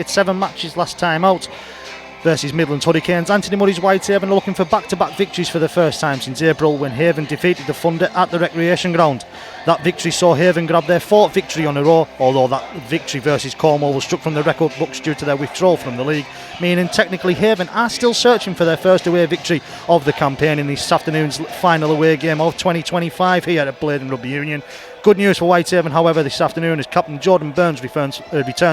It's 7 matches last time out versus Midlands Hurricanes. Anthony Murray's Whitehaven are looking for back-to-back victories for the first time since April when Haven defeated the Thunder at the recreation ground. That victory saw Haven grab their 4th victory on a row, although that victory versus Cornwall was struck from the record books due to their withdrawal from the league, meaning technically Haven are still searching for their first away victory of the campaign in this afternoon's final away game of 2025 here at Blaydon Rugby Union. Good news for Whitehaven, however, this afternoon as Captain Jordan Burns returns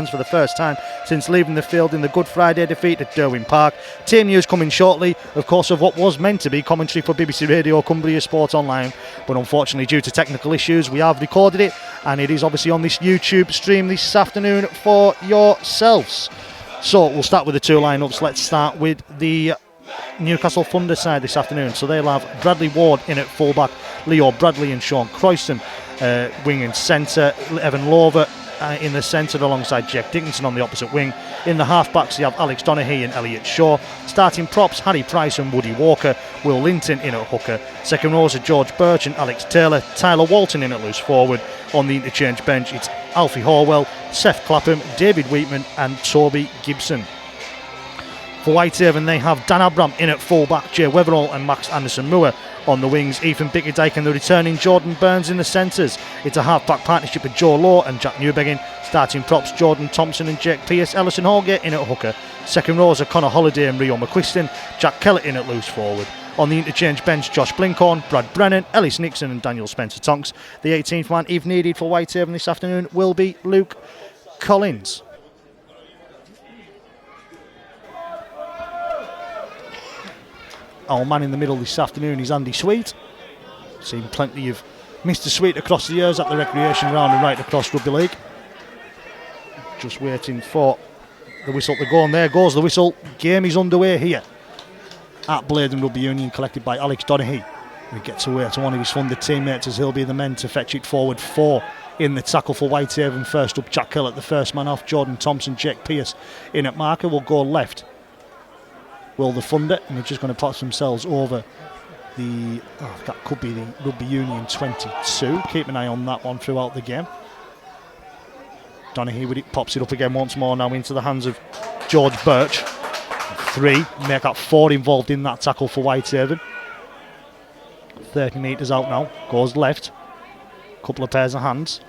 for the first time since leaving the field in the Good Friday defeat at Derwin Park. Team news coming shortly, of course, of what was meant to be commentary for BBC Radio Cumbria Sport Online, but unfortunately due to technical issues we have recorded it and it is obviously on this YouTube stream this afternoon for yourselves. So we'll start with the 2 lineups. Let's start with the Newcastle Thunder side this afternoon. So they'll have Bradley Ward in at fullback, Leo Bradley and Sean Croyston wing and centre, Evan Lover in the centre alongside Jack Dickinson on the opposite wing. In the half-backs you have Alex Donaghy and Elliot Shaw. Starting props, Harry Price and Woody Walker. Will Linton in at hooker. Second rows are George Birch and Alex Taylor. Tyler Walton in at loose forward. On the interchange bench it's Alfie Horwell, Seth Clapham, David Wheatman and Toby Gibson. For Whitehaven they have Dan Abram in at full-back, Jay Weatherall and Max Anderson-Moore on the wings, Ethan Bickerdike and the returning Jordan Burns in the centres. It's a half-back partnership with Joe Lowe and Jack Newbegin. Starting props, Jordan Thompson and Jake Pearce. Ellison Holgate in at hooker. Second rows are Connor Holliday and Rio McQuiston. Jack Kellett in at loose forward. On the interchange bench, Josh Blinkhorn, Brad Brennan, Ellis Nixon and Daniel Spencer-Tonks. The 18th man, if needed for Whitehaven this afternoon, will be Luke Collins. Our man in the middle this afternoon is Andy Sweet. Seen plenty of Mr. Sweet across the years at the recreation ground and right across Rugby League. Just waiting for the whistle to go, and there goes the whistle. Game is underway here at Blaydon Rugby Union, collected by Alex Donaghy. He gets away to one of his funded teammates as he'll be the men to fetch it forward. 4 in the tackle for Whitehaven. First up, Jack Kellett, the first man off. Jordan Thompson, Jake Pearce in at marker. Will go left. Will the Thunder, and they're just going to pass themselves over the, that could be the Rugby Union 22. Keep an eye on that one throughout the game. Donaghy with it, pops it up again once more now into the hands of George Birch. 3, make that 4 involved in that tackle for Whitehaven. 30 metres out now, goes left. Couple of pairs of hands.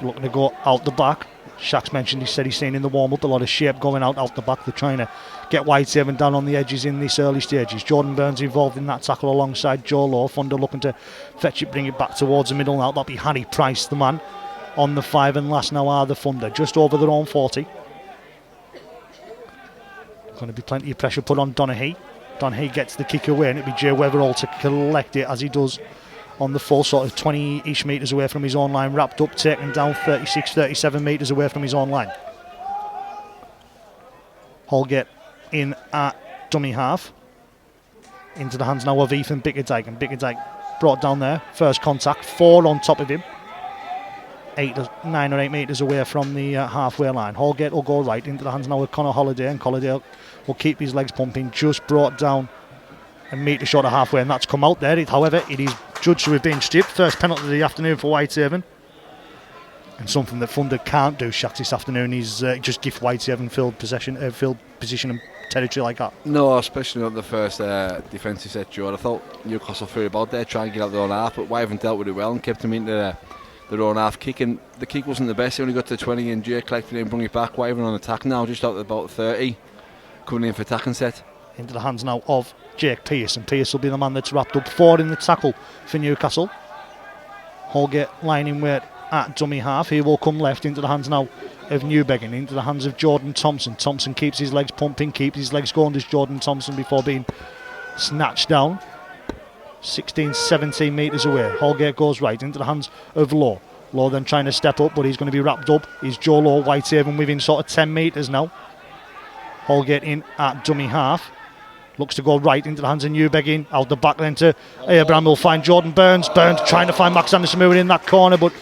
Looking to go out the back. Shaq's mentioned, he said he's seen in the warm-up a lot of shape going out the back. They're trying to get Whitehaven down on the edges in this early stages. Jordan Burns involved in that tackle alongside Joe Lowe. Thunder looking to fetch it, bring it back towards the middle now. That'll be Harry Price, the man on the 5, and last now are the Thunder, just over their own 40. Going to be plenty of pressure put on Donaghy. Donaghy gets the kick away, and it'll be Jay Weatherall to collect it as he does on the full, sort of 20-ish metres away from his own line, wrapped up, taken down 36, 37 metres away from his own line. Holgate in at dummy half. Into the hands now of Ethan Bickerdike, and Bickerdike brought down there. First contact, 4 on top of him. 9 or 8 metres away from the halfway line. Holgate will go right into the hands now of Connor Holliday, and Holliday will keep his legs pumping. Just brought down a metre short of halfway, and that's come out there. However, it is judged to have been stripped. First penalty of the afternoon for Whitehaven, and something that Thunder can't do, Shacks, this afternoon is just give Whitehaven field position and territory like that. No, especially not the first defensive set, Joe. I thought Newcastle threw about there trying to get out their own half, but Whitehaven dealt with it well and kept them into their own half kick, and the kick wasn't the best. They only got to 20 and Jay collected it and brought it back. Whitehaven on attack now, just out at about 30, coming in for attacking set. Into the hands now of Jake Pearce, and Pearce will be the man that's wrapped up. 4 in the tackle for Newcastle. Holgate lining weight at dummy half. He will come left into the hands now of Newbegin, into the hands of Jordan Thompson. Thompson keeps his legs pumping, keeps his legs going, does Jordan Thompson, before being snatched down 16, 17 metres away. Holgate goes right into the hands of Lowe. Lowe then trying to step up, but he's going to be wrapped up. He's Joe Lowe. Whitehaven within sort of 10 metres now. Holgate in at dummy half. Looks to go right into the hands of Newbegin. Out the back then to Abraham. Will find Jordan Burns. Burns trying to find Max Anderson-Moore in that corner, but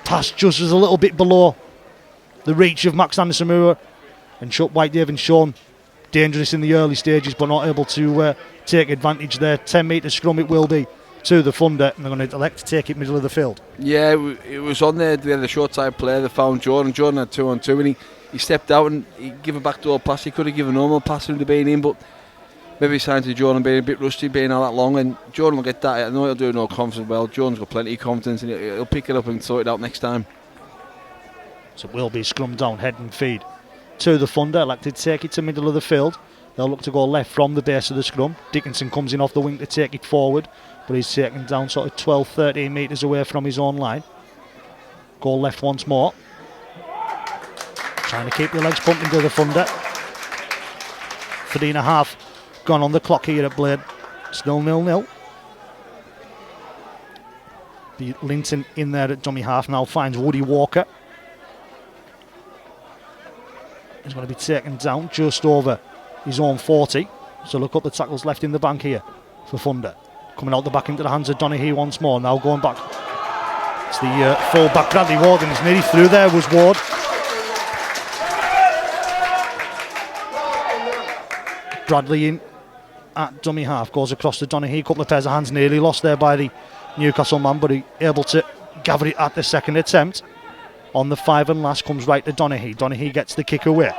pass just was a little bit below the reach of Max Anderson-Moore. And Whitehaven shown dangerous in the early stages, but not able to take advantage there. 10 metre scrum it will be to the Thunder, and they're going to elect to take it middle of the field. Yeah, it was on there. They had a short side play. They found Jordan. Jordan had 2-on-2, and he stepped out and he gave a backdoor pass. He could have given a normal pass if he'd been in, but maybe he's signed to Jordan being a bit rusty, being all that long, and Jordan will get that. I know he'll do no confidence well. Jordan's got plenty of confidence and he'll pick it up and sort it out next time. So it will be scrum down, head and feed to the funder. Like to take it to middle of the field. They'll look to go left from the base of the scrum. Dickinson comes in off the wing to take it forward, but he's taken down sort of 12, 13 metres away from his own line. Go left once more. Trying to keep the legs pumping to the funder. 3.5 gone on the clock here at Blade. Still 0-0. Linton in there at dummy half now finds Woody Walker. He's going to be taken down just over his own 40. So look up, the tackles left in the bank here for Funder. Coming out the back into the hands of Donaghy once more. Now going back. It's the full back Bradley Ward, and he's nearly through there was Ward. Bradley in at dummy half, goes across to Donaghy. A couple of pairs of hands nearly lost there by the Newcastle man, but he able to gather it at the second attempt. On the 5 and last comes right to Donaghy. Donaghy gets the kick away.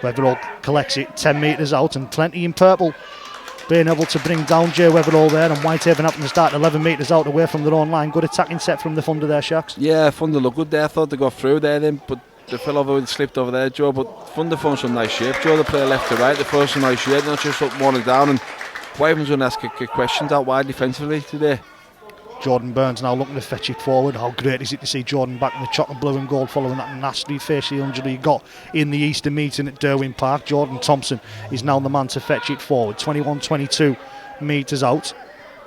Weatherall collects it 10 metres out, and plenty in purple being able to bring down Jay Weatherall there, and Whitehaven having to start 11 metres out away from their own line. Good attacking set from the Funder there, Shacks. Yeah, Funder looked good there. I thought they got through there then, but they fell over and slipped over there, Joe. But Funder found some nice shape, Joe. They play left to right, they found some nice shape, not just up one and down. And Whitehaven's going to ask questions out wide defensively today. Jordan Burns now looking to fetch it forward. How great is it to see Jordan back in the chocolate blue and gold following that nasty facial injury he got in the Easter meeting at Derwin Park. Jordan Thompson is now the man to fetch it forward. 21-22 metres out.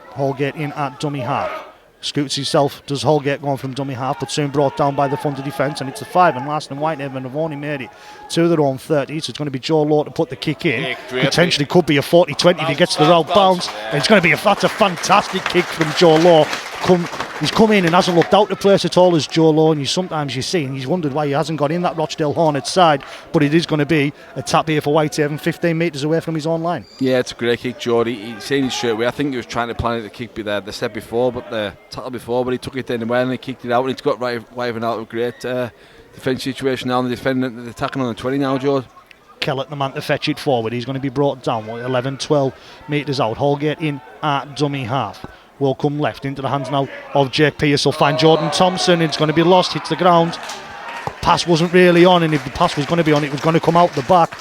Holgate in at dummy half. Scoots himself, does Holgate going from dummy half, but soon brought down by the Funder defence, and it's a 5 and last, and Whitehaven have only made it to their own 30, so it's going to be Joe Lowe to put the kick in. Potentially could be a 40-20 if he gets the route bounce, and it's going to be that's a fantastic kick from Joe Lowe. He's come in and hasn't looked out the place at all as Joe Lowe, and sometimes you see and he's wondered why he hasn't got in that Rochdale Hornets side, but it is going to be a tap here for Whitehaven, 15 metres away from his own line. Yeah, it's a great kick, Geordie. He's seen it straight away. I think he was trying to plan it to kick there the step before, but the tackle before, but he took it anyway and he kicked it out, and it's got Whitehaven out of a great defence situation now, and the attacking on the 20 now, George. Kellett, the man to fetch it forward. He's going to be brought down 11-12 metres out. Holgate in at dummy half. Will come left into the hands now of Jake Pierce. He'll find Jordan Thompson. It's going to be lost, hits the ground. Pass wasn't really on, and if the pass was going to be on, it was going to come out the back.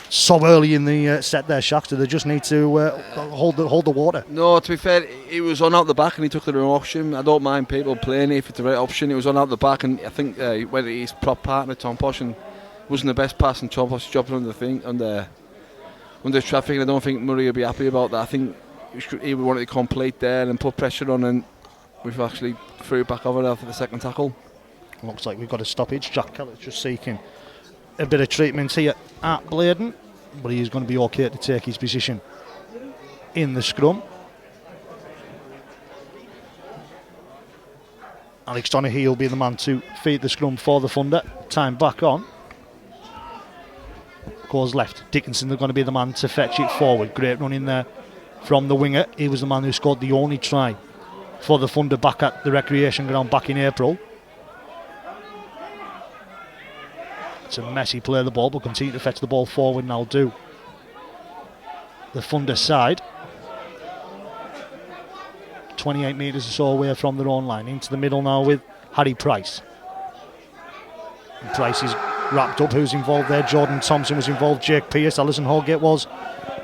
So early in the set there, Shaq, so they just need to hold the water. No, to be fair, it was on out the back and he took the wrong option. I don't mind people playing it if it's the right option. It was on out the back, and I think he went to his prop partner Tom Posh, and wasn't the best pass, and Tom Posh dropped it under traffic, and I don't think Murray will be happy about that. I think he wanted to complete there and put pressure on, and we've actually threw it back over there for the second tackle. Looks like we've got a stoppage. Jack Kellett's just seeking a bit of treatment here at Bladen, but he is going to be okay to take his position in the scrum. Alex Donaghy will be the man to feed the scrum for the Funder. Time back on. Goes left. Dickinson is going to be the man to fetch it forward. Great run in there from the winger. He was the man who scored the only try for the Funder back at the recreation ground back in April. It's a messy play of the ball, but continue to fetch the ball forward now do the Funder side. 28 metres or so away from their own line. Into the middle now with Harry Price. And Price is wrapped up. Who's involved there? Jordan Thompson was involved. Jake Pierce, Alison Holgate was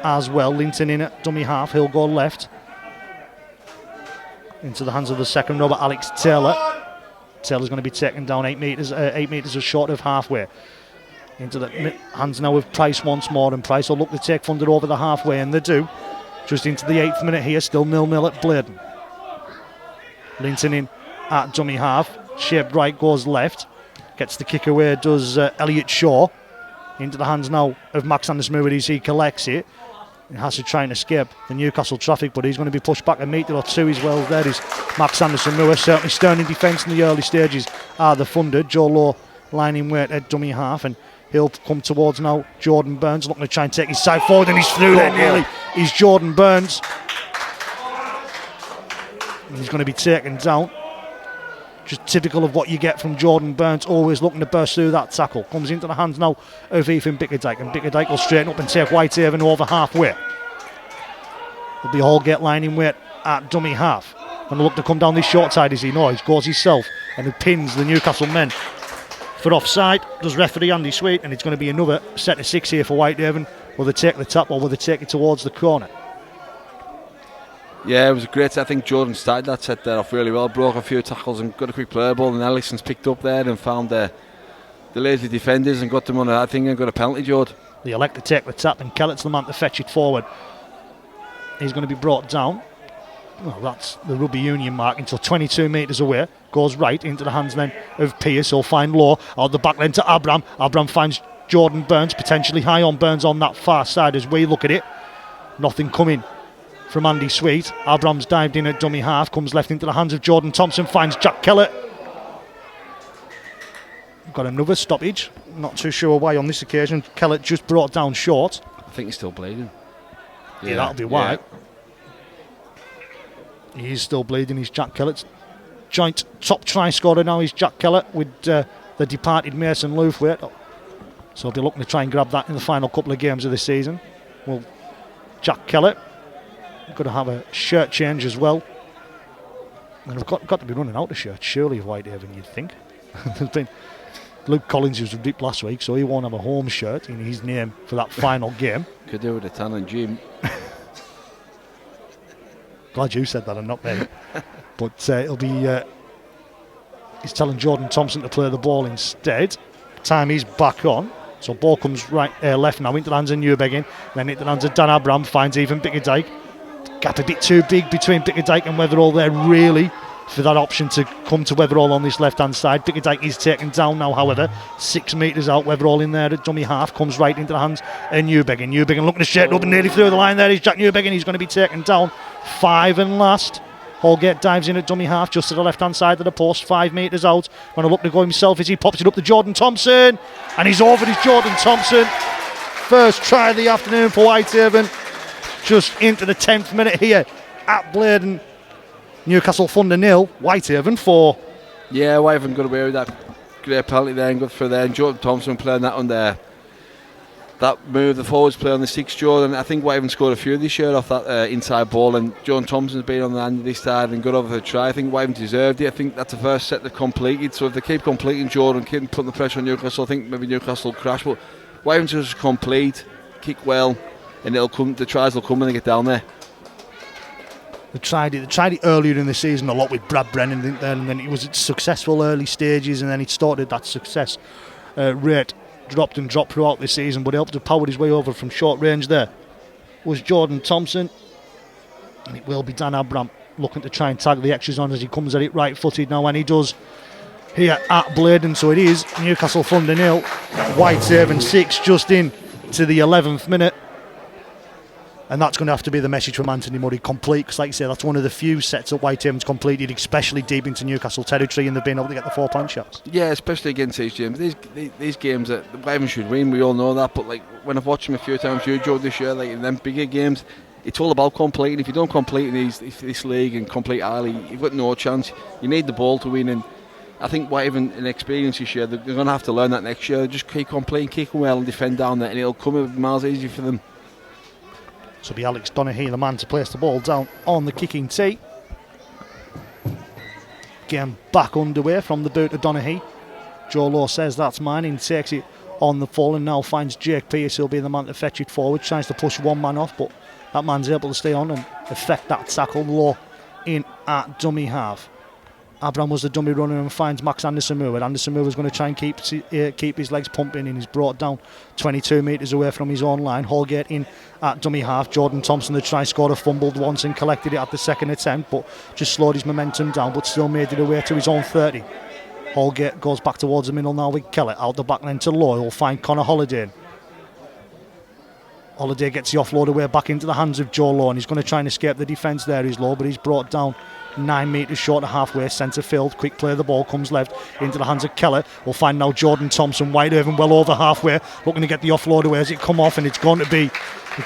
as well. Linton in at dummy half. He'll go left. Into the hands of the second rower, Alex Taylor. Taylor's going to be taken down 8 metres or short of halfway. Into the hands now of Price once more, and Price will look to take Funder over the halfway, and they do. Just into the 8th minute here, still 0-0 at Bladen. Linton in at dummy half. Shaped right, goes left. Gets the kick away, does Elliot Shaw. Into the hands now of Max Anderson-Murray as he collects it. He has to try and escape the Newcastle traffic, but he's going to be pushed back a metre or two as well. There is Max Anderson-Murray, certainly stern in defence in the early stages are the Funder. Joe Lowe lining weight at dummy half, and he'll come towards now Jordan Burns, looking to try and take his side forward, and he's through there nearly. He's Jordan Burns. He's going to be taken down Just typical of what you get from Jordan Burns, always looking to burst through that tackle. Comes into the hands now of Ethan Bickerdike, and Bickerdike will straighten up and take Whitehaven over halfway. It'll be Holgate lining weight at dummy half. And look to come down this short side as he knows. He goes himself and he pins the Newcastle men for offside. Does referee Andy Sweet, and it's going to be another set of 6 here for Whitehaven. Will they take the tap or will they take it towards the corner? Yeah, it was great. I think Jordan started that set there off really well, broke a few tackles and got a quick player ball, and Ellison's picked up there and found the lazy defenders and got them on that thing and got a penalty, Jord. They elect to take the tap, and Kellett's the man to fetch it forward. He's going to be brought down. Well, that's the rugby union mark until 22 metres away. Goes right into the hands then of Pearce. He'll find Law out the back then to Abram. Abram finds Jordan Burns, potentially high on Burns on that far side as we look at it. Nothing coming from Andy Sweet. Abram's dived in at dummy half, comes left into the hands of Jordan Thompson, finds Jack Kellett. Got another stoppage. Not too sure why on this occasion. Kellett just brought down short. I think he's still bleeding. Yeah, that'll be why. He is still bleeding. He's Jack Kellett's joint top try scorer now. He's Jack Kellett with the departed Mason Lewthwaite. So he'll be looking to try and grab that in the final couple of games of the season. Well, Jack Kellett going to have a shirt change as well. And we've got to be running out of shirts, surely, of Whitehaven, you'd think. There's been Luke Collins was ripped last week, so he won't have a home shirt in his name for that final game. Could do with a tan and gym. Glad you said that and not me. But it'll be he's telling Jordan Thompson to play the ball instead. Time he's back on. So ball comes left now into the hands of Newbegin, then into the hands of Dan Abram, finds even Bickerdike. Gap a bit too big between Bickerdike and Weatherall there, really, for that option to come to Weatherall on this left hand side. Bickerdike is taken down now, however, 6 metres out. Weatherall in there at dummy half, comes right into the hands of Newbegin. Newbegin looking to shake up and nearly through the line there is Jack Newbegin. He's going to be taken down. 5 and last. Holgate dives in at dummy half just to the left hand side of the post, 5 metres out. Going to look to go himself as he pops it up to Jordan Thompson, and he's over to Jordan Thompson. First try of the afternoon for Whitehaven, just into the 10th minute here at Bladen. Newcastle Thunder 0, Whitehaven 4. Yeah, Whitehaven got away with that great penalty there and good for there. And Jordan Thompson playing that on there. That move, the forwards play on the 6th, Jordan. I think Whitehaven scored a few this year off that inside ball, and Jordan Thompson's been on the end of this side and got over the try. I think Whitehaven deserved it. I think that's the first set they've completed, so if they keep completing Jordan, keep putting the pressure on Newcastle, I think maybe Newcastle will crash, but Whitehaven just complete, kick well, and it'll come. The tries will come when they get down there. They tried it earlier in the season a lot with Brad Brennan, didn't they? And then it was successful early stages, and then it started that success rate dropped throughout the season, but he helped to power his way over from short range there. Was Jordan Thompson, and it will be Dan Abram looking to try and tag the extras on as he comes at it right footed now, and he does here at Bladen. So it is Newcastle Thunder 0, Whitehaven 6, just in to the 11th minute. And that's going to have to be the message from Anthony Murray, complete, because like you say, that's one of the few sets that Whitehaven's completed, especially deep into Newcastle territory, and they've been able to get the 4-point shots. Yeah, especially against these games. These games that Whitehaven should win, we all know that, but like when I've watched them a few times, Joe, this year, like in them bigger games, it's all about completing. If you don't complete in this league and complete early, you've got no chance. You need the ball to win, and I think Whitehaven, in experience this year, they're going to have to learn that next year. Just keep completing, kicking well and defend down there, and it'll come miles easier for them. So be Alex Donaghy, the man to place the ball down on the kicking tee. Game back underway from the boot of Donaghy. Joe Lowe says that's mine, and takes it on the full and now finds Jake Pearce. He'll be the man to fetch it forward. Tries to push one man off, but that man's able to stay on and effect that tackle. Lowe in at dummy half. Abram was the dummy runner and finds Max Anderson-Moore. Anderson-Moore is going to try and keep his legs pumping, and he's brought down 22 metres away from his own line. Holgate in at dummy half. Jordan Thompson, the try scorer, fumbled once and collected it at the second attempt, but just slowed his momentum down, but still made it away to his own 30. Holgate goes back towards the middle now with Kellett. Out the back then to Lowe. He'll find Connor Holliday. Holliday gets the offload away back into the hands of Joe Lowe, and he's going to try and escape the defence there. He's Lowe, but he's brought down 9 metres short of halfway, centre field. Quick play, the ball comes left into the hands of Keller. We'll find now Jordan Thompson, Whitehaven well over halfway, looking to get the offload away as it come off, and it's going to be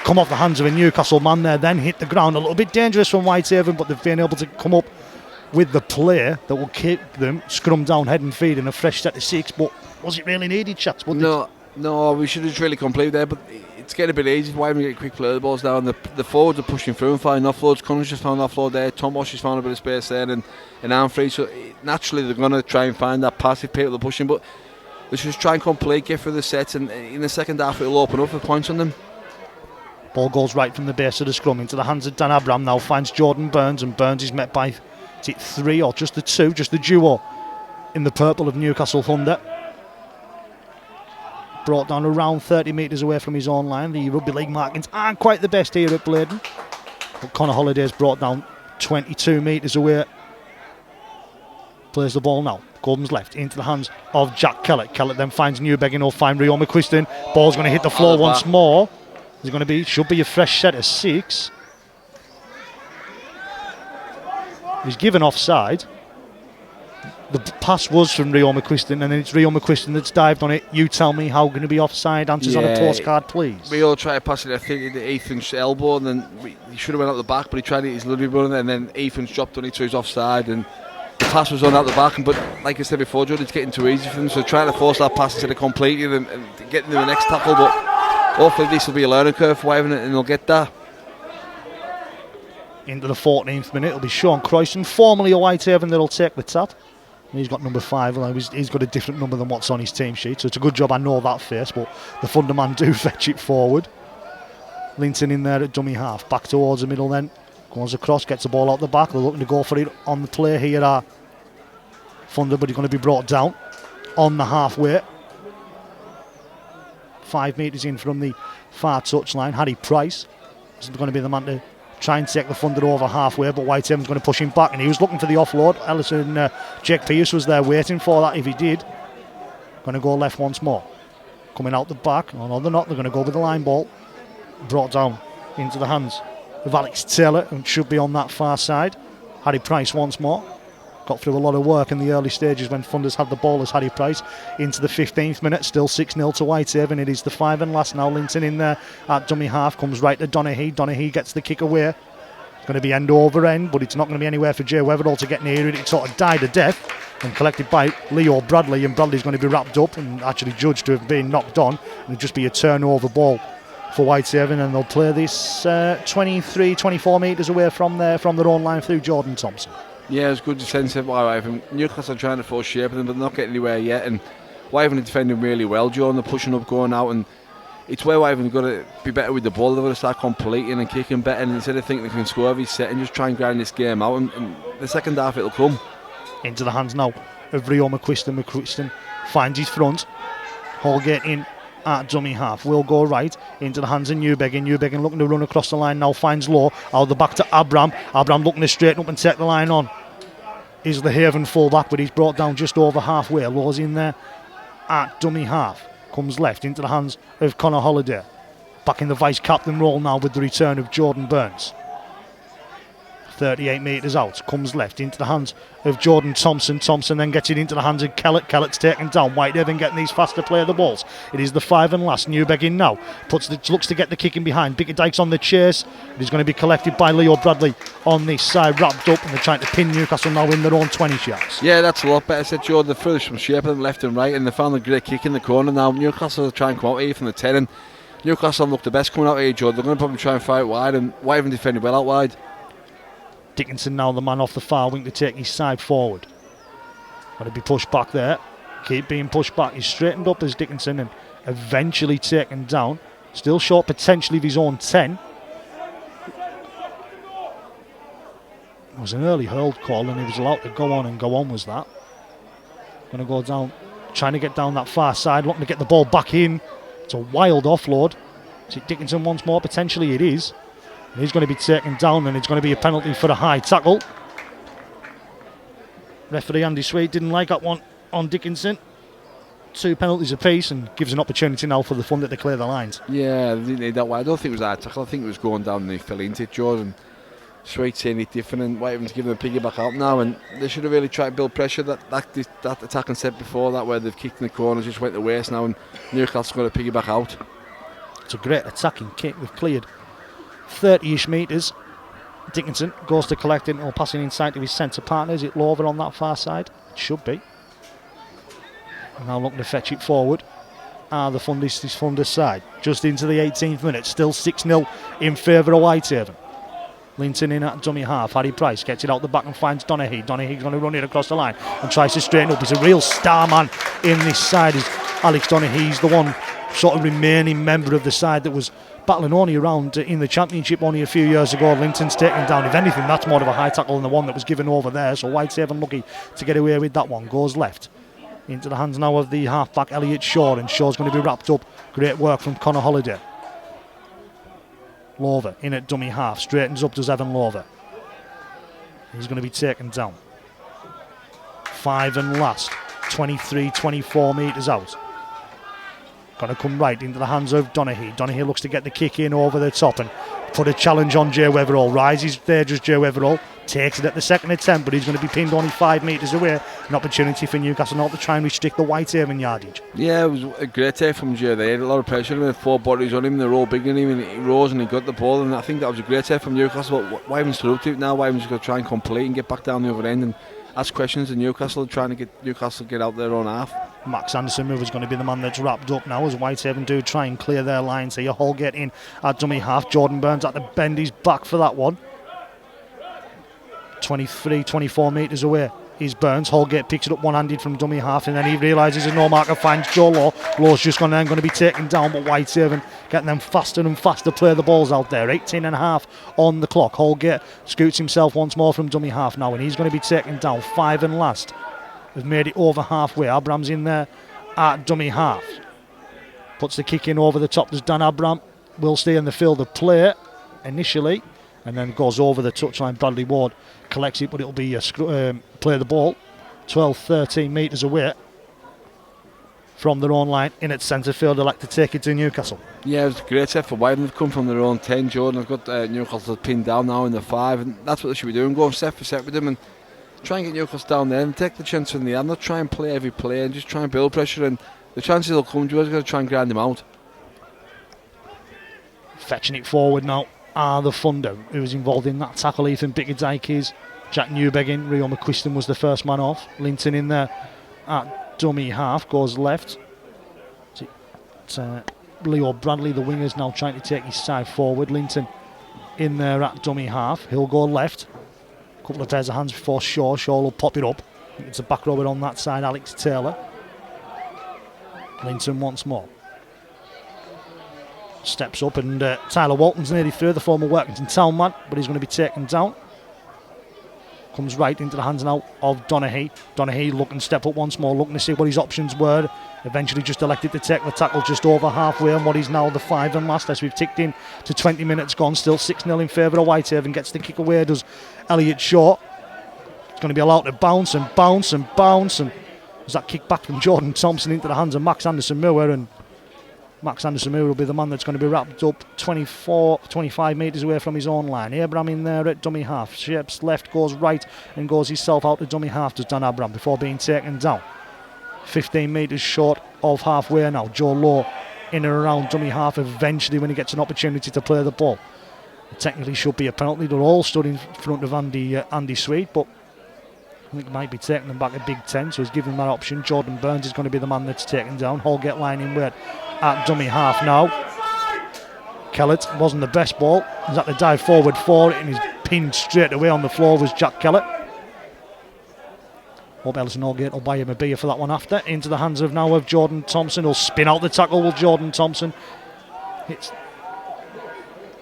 come off the hands of a Newcastle man there, then hit the ground. A little bit dangerous from Whitehaven, but they've been able to come up with the play that will keep them scrum down, head and feet in a fresh set of 6. But was it really needed, chaps? No, we should have really completed there, but it's getting a bit easy. Why don't we get quick play the balls down? The forwards are pushing through and finding offloads. Connor's just found an offload there. Tom Walsh has found a bit of space there, and arm free. So naturally they're going to try and find that passive people they're pushing, but they should just try and complete, get through the sets, and in the second half it'll open up for points on them. Ball goes right from the base of the scrum into the hands of Dan Abram. Now finds Jordan Burns, and Burns is met by, is it 3 or just the 2, just the duo in the purple of Newcastle Thunder. Brought down around 30 metres away from his own line. The rugby league markings aren't quite the best here at Bladen, but Connor Holliday's brought down 22 metres away. Plays the ball now. Comes left into the hands of Jack Kellett. Kellett then finds Newbegin. He'll find Rio McQuiston. Ball's going to hit the floor once more. There's going to be, should be a fresh set of 6. He's given offside. The pass was from Rio McQuiston, and then it's Rio McQuiston that's dived on it. You tell me how going to be offside. Answers on a postcard, please. We all try to pass it, I think, into Ethan's elbow, and then he should have went out the back, but he tried to hit his little bit, and then Ethan's dropped on it, so he's offside, and the pass was on out the back. But like I said before, Judd, it's getting too easy for them, so trying to force that pass instead of completing and getting to the next tackle. But hopefully this will be a learning curve for Whitehaven, and they'll get that. Into the 14th minute, it'll be Sean Croyson, formerly a Whitehaven, that'll take the tap. He's got number 5, and he's got a different number than what's on his team sheet, so it's a good job I know that face, but the Thunder man do fetch it forward. Linton in there at dummy half, back towards the middle then, goes across, gets the ball out the back. They're looking to go for it on the play here are Thunder, but he's going to be brought down on the halfway. 5 metres in from the far touchline. Harry Price is going to be the man to try and take the Thunder over halfway, but Whitehaven's going to push him back, and he was looking for the offload. Ellison, Jake Pierce was there waiting for that if he did. Going to go left once more. Coming out the back. Oh no, they're not. They're going to go with the line ball. Brought down into the hands of Alex Taylor, and should be on that far side. Harry Price once more. Got through a lot of work in the early stages when Thunder's had the ball as Harry Price. Into the 15th minute, still 6-0 to Whitehaven. It is the 5 and last now. Linton in there at dummy half, comes right to Donaghy. Donaghy gets the kick away. It's going to be end over end, but it's not going to be anywhere for Jay Weatherall to get near it. It sort of died a death and collected by Leo Bradley, and Bradley's going to be wrapped up and actually judged to have been knocked on. It'll just be a turnover ball for Whitehaven, and they'll play this 23-24 metres away from their own line through Jordan Thompson. Yeah, it's good to sense it. Whitehaven, Newcastle are trying to force shape of them, but they're not getting anywhere yet. And Whitehaven are defending really well, Joe, and they're pushing up, going out. And it's where Whitehaven have got to be better with the ball. They've got to start completing and kicking better. And instead of thinking they can score every set and just try and grind this game out. And the second half, it'll come. Into the hands now of Rio McQuiston. McQuiston finds his front. Holgate in at dummy half. Will go right into the hands of Newbegin. Newbegin looking to run across the line now, finds Low. Out the back to Abram. Abram looking to straighten up and take the line on. Is the Haven full-back, but he's brought down just over halfway. Low's in there at dummy half. Comes left into the hands of Connor Holliday. Back in the vice-captain role now with the return of Jordan Burns. 38 metres out, comes left into the hands of Jordan Thompson. Thompson then gets it into the hands of Kellett. Kellett's taken down. Whitehaven getting these faster play of the balls. It is the 5 and last. Newbegin now looks to get the kick in behind. Bickerdike's on the chase. It is going to be collected by Leo Bradley on this side, wrapped up, and they're trying to pin Newcastle now in their own 20 yards. Yeah, that's a lot better said, Joe. They're through some shape of them left and right, and they found a great kick in the corner now. Newcastle are trying to come out here from the 10, and Newcastle look the best coming out here, Joe. They're going to probably try and fight wide, and Whitehaven defended well out wide. Dickinson now the man off the far wing to take his side forward. Got to be pushed back there. Keep being pushed back. He's straightened up as Dickinson and eventually taken down. Still short potentially of his own 10. It was an early hurled call, and he was allowed to go on was that. Going to go down, trying to get down that far side, looking to get the ball back in. It's a wild offload. Is it Dickinson once more? Potentially it is. He's going to be taken down, and it's going to be a penalty for a high tackle. Referee Andy Sweet didn't like that one on Dickinson. 2 penalties apiece, and gives an opportunity now for the Thunder to clear the lines. Yeah, they need that way. I don't think it was a high tackle. I think it was going down and they fell into it, Jordan. Sweet saying it different, and Whitehaven's giving them a piggyback out now, and they should have really tried to build pressure. That attacking set before that, where they've kicked in the corners, just went to waste now, and Newcastle's got to piggyback out. It's a great attacking kick. We've cleared 30-ish metres Dickinson goes to collect it or passing inside to his centre partner. Is it Lover on that far side? It should be. Now looking to fetch it forward. The Funders side. Just into the 18th minute. Still 6-0 in favour of Whitehaven. Linton in at dummy half. Harry Price gets it out the back and finds Donaghy. Donaghy's going to run it across the line and tries to straighten up. He's a real star man in this side. Is Alex Donaghy's the one sort of remaining member of the side that was battling only around in the Championship only a few years ago. Linton's taken down. If anything, that's more of a high tackle than the one that was given over there. So Whitehaven lucky to get away with that one. Goes left. Into the hands now of the half-back Elliot Shaw, and Shaw's going to be wrapped up. Great work from Connor Holliday. Lover in at dummy half, straightens up, does Evan Lover. He's going to be taken down. 5 and last, 23-24 metres out. Going to come right into the hands of Donaghy. Donaghy looks to get the kick in over the top and put a challenge on Jay Weatherall. Rises there, just Jay Weatherall. Takes it at the second attempt, but he's going to be pinned only 5 metres away. An opportunity for Newcastle not to try and restrict the Whitehaven yardage. Yeah, it was a great take from Jay. They had a lot of pressure on him, 4 bodies on him, they're all big on him, and he rose and he got the ball, and I think that was a great take from Newcastle. But Whitehaven's stood up to it now. Whitehaven's going to try and complete and get back down the other end and ask questions to Newcastle, trying to get Newcastle to get out their own half. Max Anderson is going to be the man that's wrapped up now as Whitehaven do try and clear their lines here. Holgate in at dummy half. Jordan Burns at the bend. He's back for that one. 24 metres away is Burns. Holgate picks it up one-handed from dummy half, and then he realises there's no marker, finds Joe Law. Law's just going to be taken down, but Whitehaven getting them faster and faster play the balls out there. 18 and a half on the clock. Holgate scoots himself once more from dummy half now, and he's going to be taken down. 5 and last. They've made it over halfway. Abram's in there at dummy half. Puts the kick in over the top. There's Dan Abram. Will stay in the field of play initially, and then goes over the touchline. Bradley Ward collects it, but it'll be play the ball 12-13 metres away from their own line in at centre field. They'd like to take it to Newcastle. Yeah, it was a great set for Whitehaven. They've come from their own 10, Jordan. They've got Newcastle pinned down now in the 5, and that's what they should be doing, going set for set with them and try and get Newcastle down there and take the chance from the end. Not try and play every play and just try and build pressure, and the chances will come. You're going to try and grind them out. Fetching it forward now are the Funder, who was involved in that tackle. Ethan Bickerdike is. Jack Newbegin, Rio McQuiston was the first man off. Linton in there at dummy half, goes left. Leo Bradley, the wingers, now trying to take his side forward. Linton in there at dummy half. He'll go left. A couple of pairs of hands before Shaw. Shaw will pop it up. It's a back rower on that side, Alex Taylor. Linton once more. Steps up, and Tyler Walton's nearly through, the former Workington Town man, but he's going to be taken down. Comes right into the hands now of Donaghy. Donaghy looking to step up once more, looking to see what his options were. Eventually just elected to take the tackle just over halfway on what is now the 5 and last, as we've ticked in to 20 minutes gone. Still 6-0 in favour of Whitehaven. Gets the kick away, does Elliot Shaw. It's going to be allowed to bounce and bounce and bounce, and there's that kick back from Jordan Thompson into the hands of Max Anderson-Moore, and Max Anderson-Moore will be the man that's going to be wrapped up 25 metres away from his own line. Abram in there at dummy half. Shapes left, goes right, and goes himself out to dummy half, does Dan Abram, before being taken down. 15 metres short of halfway now. Joe Lowe in and around dummy half eventually when he gets an opportunity to play the ball. It technically should be a penalty. They're all stood in front of Andy Sweet, but I think might be taking them back a Big Ten, so he's given that option. Jordan Burns is going to be the man that's taken down. Holgate line in wait at dummy half now. Kellett wasn't the best ball. He's had to dive forward for it, and he's pinned straight away on the floor was Jack Kellett. Hope Ellison Holgate will buy him a beer for that one after. Into the hands of now of Jordan Thompson. He'll spin out the tackle with Jordan Thompson. It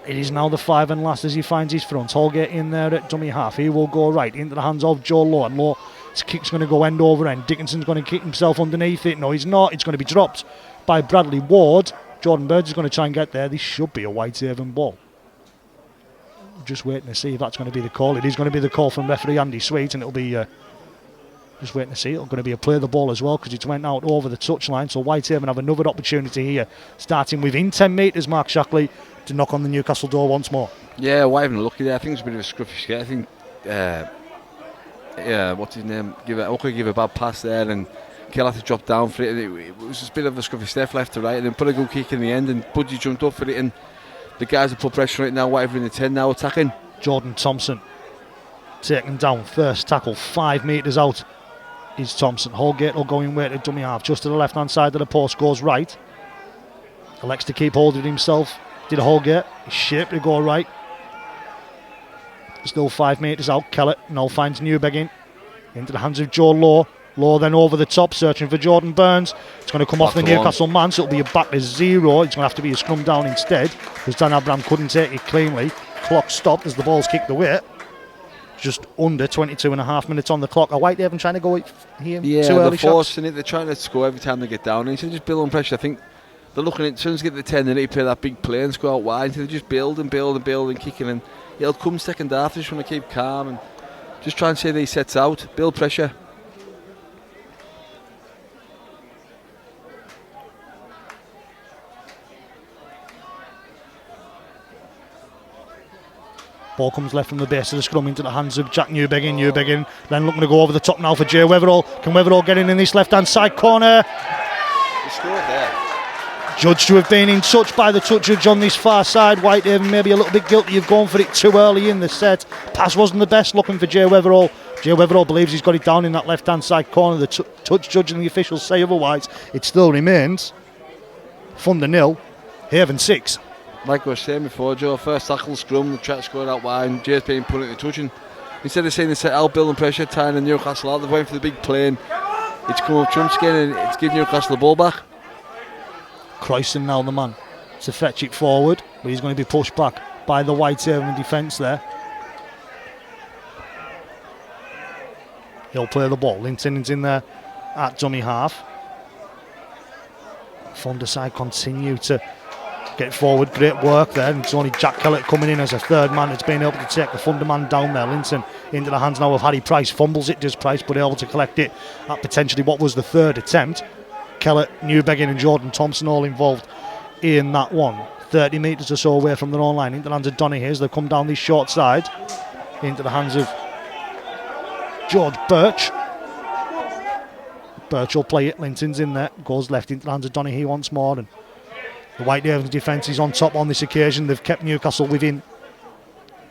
is now the 5 and last as he finds his front. Holgate in there at dummy half. He will go right into the hands of Joe Lowe, and Lowe's kick's going to go end over end. Dickinson's going to kick himself underneath it. No, he's not. It's going to be dropped by Bradley Ward. Jordan Burns is going to try and get there. This should be a Whitehaven ball. Just waiting to see if that's going to be the call. It is going to be the call from referee Andy Sweet, and it'll be just waiting to see. It's going to be a play the ball as well, because it went out over the touchline. So Whitehaven have another opportunity here, starting within 10 metres, Marc Shackley, to knock on the Newcastle door once more. Yeah, Whitehaven lucky there. I think it's a bit of a scruffy skate. I think what's his name? Give a bad pass there, and Kell had to drop down for it. It was just a bit of a scruffy step left to right, and then put a good kick in the end, and Budgie jumped up for it, and the guys have put pressure on it now. Whitehaven in the 10 now attacking. Jordan Thompson taken down, first tackle, 5 metres out is Thompson. Holgate will go in way to dummy half, just to the left hand side of the post, goes right. Elects to keep hold of himself. Did a Holgate, he's shaped to go right. Still 5 metres out. Kellett now finds Newbegin into the hands of Joe Lowe. Lowe then over the top, searching for Jordan Burns. It's going to come off the Newcastle man, so it'll be a back to 0. It's going to have to be a scrum down instead, because Dan Abraham couldn't take it cleanly. Clock stopped as the ball's kicked away. Just under 22.5 minutes on the clock. Are Whitehaven trying to go here too early? They're forcing it. They're trying to score every time they get down. Instead of just building pressure, I think they're looking at, as soon as they get the 10, they need to play that big play and score out wide. They just build and kicking, and it'll come second half. They just want to keep calm and just try and see these sets out, build pressure. Ball comes left from the base of the scrum into the hands of Jack Newbegin. Newbegin then looking to go over the top now for Jay Weatherall. Can Weatherall get in this left hand side corner? He scored there. Judged to have been in touch by the touch judge on this far side. Whitehaven maybe a little bit guilty of going for it too early in the set. Pass wasn't the best, looking for Jay Weatherall. Jay Weatherall believes he's got it down in that left hand side corner. The touch judge and the officials say otherwise. It still remains Thunder 0, Haven 6. Like I was saying before, Joe, first tackle scrum, the track scored out wide, and Jay's been put into touch, and instead of seeing the set out, building pressure, tying the Newcastle out, they're waiting for the big play, and it's come up Trump's again, and it's giving Newcastle the ball back. Croyson now the man to fetch it forward, but he's going to be pushed back by the Whitehaven defence there. He'll play the ball. Linton's in there at dummy half. Thunder side continue to get forward, great work there, and it's only Jack Kellett coming in as a third man that's been able to take the Thunder man down there. Linton into the hands now of Harry Price, fumbles it, does Price, but able to collect it at potentially what was the third attempt. Kellett, Newbegin and Jordan Thompson all involved in that one. 30 metres or so away from their own line, into the hands of Donny Hayes. They've come down this short side into the hands of George Birch. Birch will play it, Linton's in there, goes left into the hands of Donny once more, and the Whitehaven defence is on top on this occasion. They've kept Newcastle within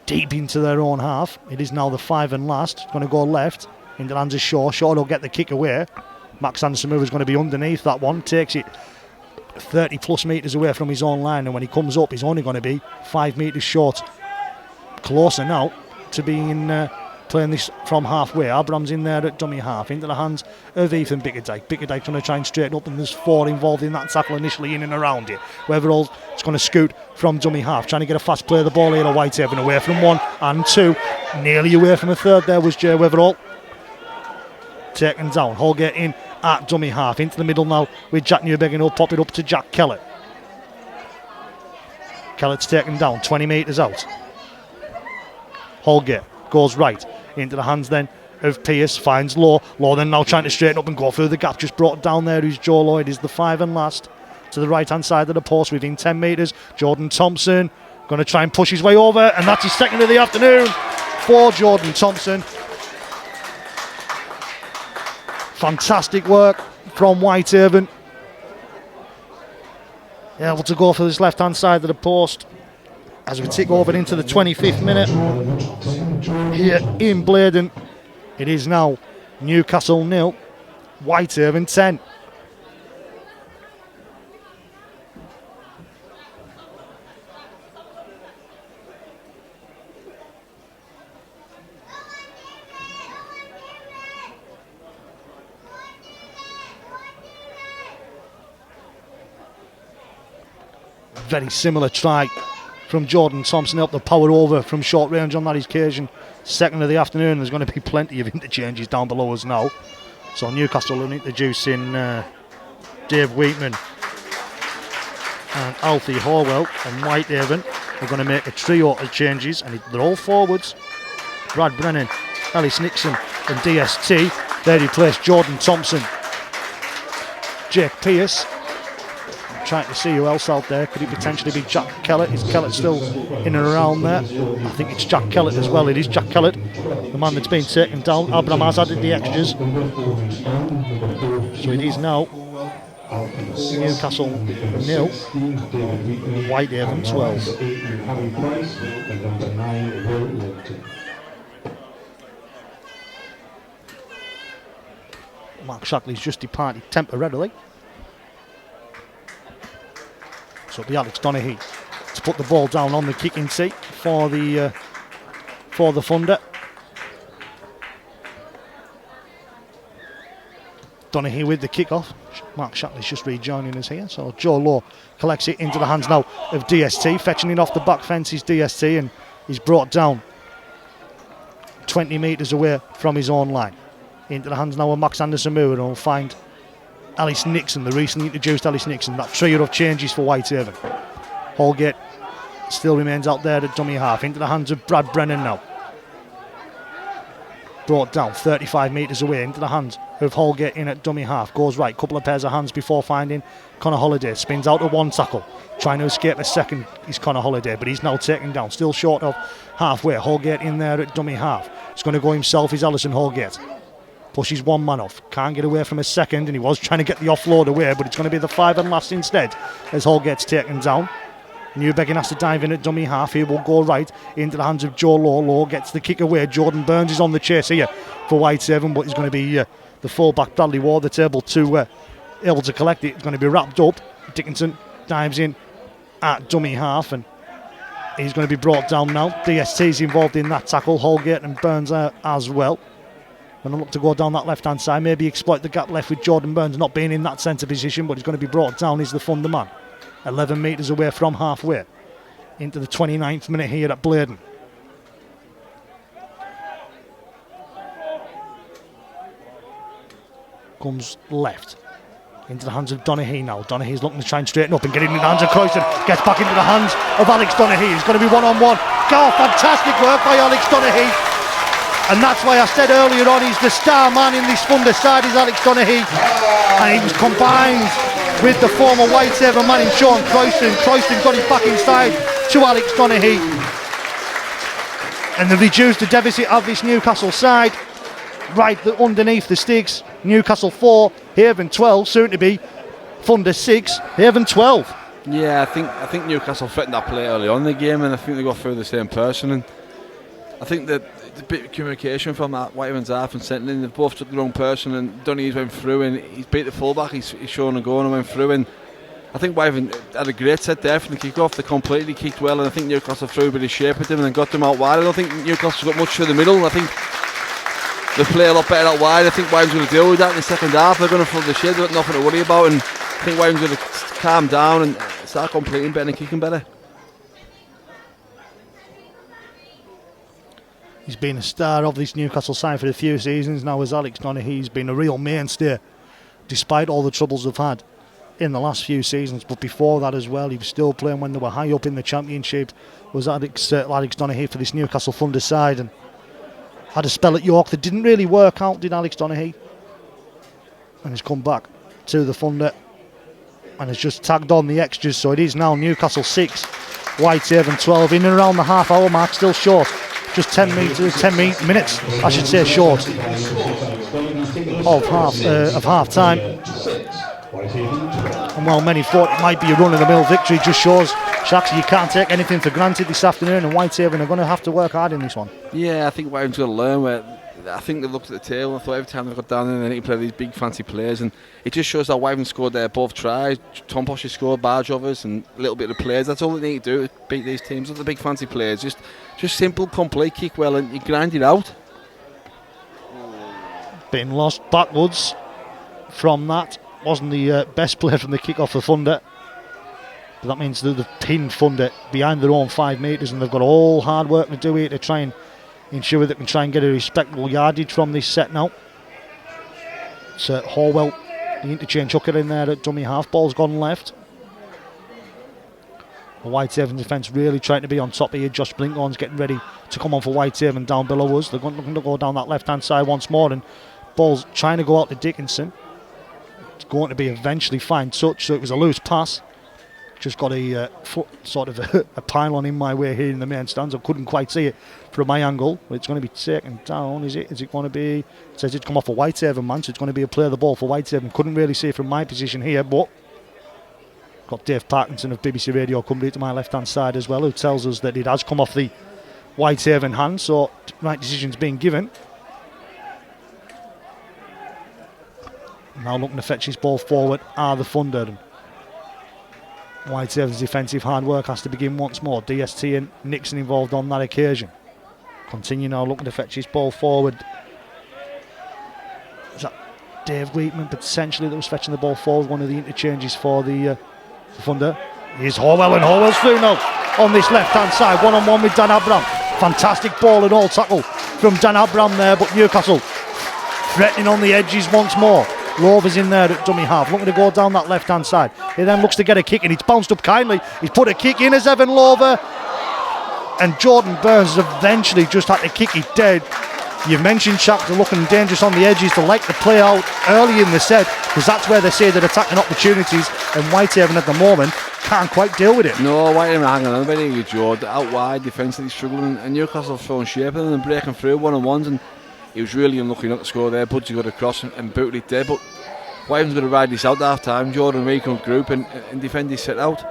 deep into their own half. It is now the 5 and last. It's going to go left into the hands of Shaw. Shaw will get the kick away. Max Anderson is going to be underneath that one. Takes it 30 plus metres away from his own line, and when he comes up he's only going to be 5 metres short. Closer now to being playing this from halfway. Abraham's in there at dummy half, into the hands of Ethan Bickerdike. Bickerdike trying to try and straighten up, and there's 4 involved in that tackle initially in and around it. Weatherall's going to scoot from dummy half, trying to get a fast play of the ball here to Whitehaven, away from 1 and 2, nearly away from a third there was Jay Weatherall. Taken down, Holgate in at dummy half, into the middle now with Jack Newbegin. He'll pop it up to Jack Kellett. Kellett's taken down, 20 metres out. Holgate goes right into the hands then of Pearce, finds Lowe. Lowe then now trying to straighten up and go through the gap, just brought down there who's Joe Lloyd, is the 5 and last to the right hand side of the post within 10 metres. Jordan Thompson going to try and push his way over, and that's his second of the afternoon for Jordan Thompson. Fantastic work from Whitehaven, able to go for this left hand side of the post as we tick over into the 25th minute here in Bladen. It is now Newcastle 0, Whitehaven 10. Very similar try from Jordan Thompson, helped the power over from short range on that occasion. Second of the afternoon. There's going to be plenty of interchanges down below us now. So Newcastle will introduce in Dave Wheatman and Alfie Horwell, and Whitehaven are going to make a trio of changes, and they're all forwards. Brad Brennan, Ellis Nixon and DST. They replace Jordan Thompson. Jake Pearce. Trying to see who else out there. Could it potentially be Jack Kellett? Is Kellett still in and around there? I think it's Jack Kellett as well. It is Jack Kellett, the man that's been taken down. Abraham has added the extras. So it is now Newcastle 0, Whitehaven 12. Marc Shackley's just departed temporarily. So it'll be Alex Donaghy to put the ball down on the kicking seat for the funder. Donaghy with the kick-off. Marc Shackley's just rejoining us here. So Joe Lowe collects it into the hands now of DST. Fetching it off the back fence is DST, and he's brought down 20 metres away from his own line. Into the hands now of Max Anderson-Moore, and will find Alice Nixon, the recently introduced Alice Nixon. That trio of changes for Whitehaven. Holgate still remains out there at dummy half. Into the hands of Brad Brennan now. Brought down 35 metres away into the hands of Holgate in at dummy half. Goes right, couple of pairs of hands before finding Connor Holliday. Spins out to one tackle. Trying to escape a second is Connor Holliday, but he's now taken down. Still short of halfway. Holgate in there at dummy half. He's going to go himself, is Alison Holgate. Pushes one man off. Can't get away from a second, and he was trying to get the offload away, but it's going to be the 5 and last instead as Holgate's taken down. Newbegin has to dive in at dummy half. He will go right into the hands of Joe Lowe. Lowe gets the kick away. Jordan Burns is on the chase here for Whitehaven, but he's going to be the fullback Bradley Ward that's able to collect it. It's going to be wrapped up. Dickinson dives in at dummy half, and he's going to be brought down now. DST's involved in that tackle. Holgate and Burns as well. Going to look to go down that left hand side, maybe exploit the gap left with Jordan Burns not being in that centre position, but he's going to be brought down. He's the funder man. 11 metres away from halfway into the 29th minute here at Bladen. Comes left into the hands of Donaghy now. Donaghy's looking to try and straighten up and get it in the hands of Croydon. Gets back into the hands of Alex Donaghy. He's going to be one-on-one. Fantastic work by Alex Donaghy. And that's why I said earlier on, he's the star man in this funder side, is Alex Donaghy. And he was combined with the former Whitehaven man in Sean Croyston. Croyston got his back inside to Alex Donaghy. And they've reduced the deficit of this Newcastle side right underneath the sticks. Newcastle 4, Haven 12, soon to be Funder 6, Haven 12. Yeah, I think Newcastle threatened that play early on in the game, and I think they got through the same person. And I think that a bit of communication from Whitehaven's half and centre in. They both took the wrong person, and Donaghy's went through and he's beat the fullback. He's shown a goal and went through, and I think Whitehaven had a great set there from the kick-off. They completely kicked well, and I think Newcastle threw a bit of shape at them and got them out wide. I don't think Newcastle got much through the middle. I think they play a lot better out wide. I think Whitehaven's going to deal with that in the second half. They're going to flood the shed. They've got nothing to worry about, and I think Whitehaven's going to calm down and start completing better and kicking better. He's been a star of this Newcastle side for a few seasons now as Alex Donaghy. He's been a real mainstay despite all the troubles they've had in the last few seasons, but before that as well, he was still playing when they were high up in the Championship. Was Alex Donaghy for this Newcastle Thunder side, and had a spell at York that didn't really work out, did Alex Donaghy, and has come back to the Thunder and has just tagged on the extras. So it is now Newcastle 6, Whitehaven 12, in and around the half hour mark, still short. Just 10 minutes, I should say, short of half time. And while many thought it might be a run-of-the-mill victory, just shows, Shacks, you can't take anything for granted this afternoon, and Whitehaven are going to have to work hard in this one. Yeah, I think Whitehaven's going to learn. I think they've looked at the table. I thought every time they got down there, they need to play these big fancy players, and it just shows that Whitehaven scored there both tries. Tom Posh has scored, barge overs, and a little bit of players. That's all they need to do to beat these teams. Not the big fancy players. Just simple, complete, kick well, and you grind it out. Being lost backwards from that. Wasn't the best player from the kick-off of Thunder. But that means that they've pinned Thunder behind their own 5 metres, and they've got all hard work to do here to try and ensure they can try and get a respectable yardage from this set now. It's Horwell, the interchange hooker in there at dummy half. Ball's gone left. The Whitehaven defence really trying to be on top here. Josh Blinkhorn's getting ready to come on for Whitehaven down below us. They're looking to go down that left-hand side once more, and ball's trying to go out to Dickinson. It's going to be eventually fine touch, so it was a loose pass. just got a foot, sort of a pylon in my way here in the main stands. I couldn't quite see it from my angle. It's going to be taken down, is it? Is it going to be... It says it's come off a Whitehaven man, so it's going to be a play of the ball for Whitehaven. Couldn't really see it from my position here, but... Got Dave Parkinson of BBC Radio Cumbria to my left-hand side as well, who tells us that it has come off the Whitehaven hand, so right decision's being given. Now looking to fetch his ball forward are the Thunder. Whitehaven's defensive hard work has to begin once more. DST and Nixon involved on that occasion. Continue now looking to fetch his ball forward. Is that Dave Wheatman potentially that was fetching the ball forward? One of the interchanges for the Thunder. Here's Horwell, and Horwell's through now on this left hand side. 1-on-1 with Dan Abram. Fantastic ball and all tackle from Dan Abram there, but Newcastle threatening on the edges once more. Lover's in there at dummy half, looking to go down that left hand side. He then looks to get a kick, and it's bounced up kindly. He's put a kick in as Evan Lover, and Jordan Burns has eventually just had to kick it dead. You've mentioned Shackley looking dangerous on the edges to like the play out early in the set, because that's where they say they're attacking opportunities, and Whitehaven at the moment can't quite deal with it. No, Whitehaven hanging on a bit with Jordan out wide, defensively struggling, and Newcastle throwing shape at them and breaking through one-on-ones, and he was really unlucky not to score there. Budsy got across and booted it there, but Whitehaven's going to ride this out at half time. Jordan Recon group and defend this set out.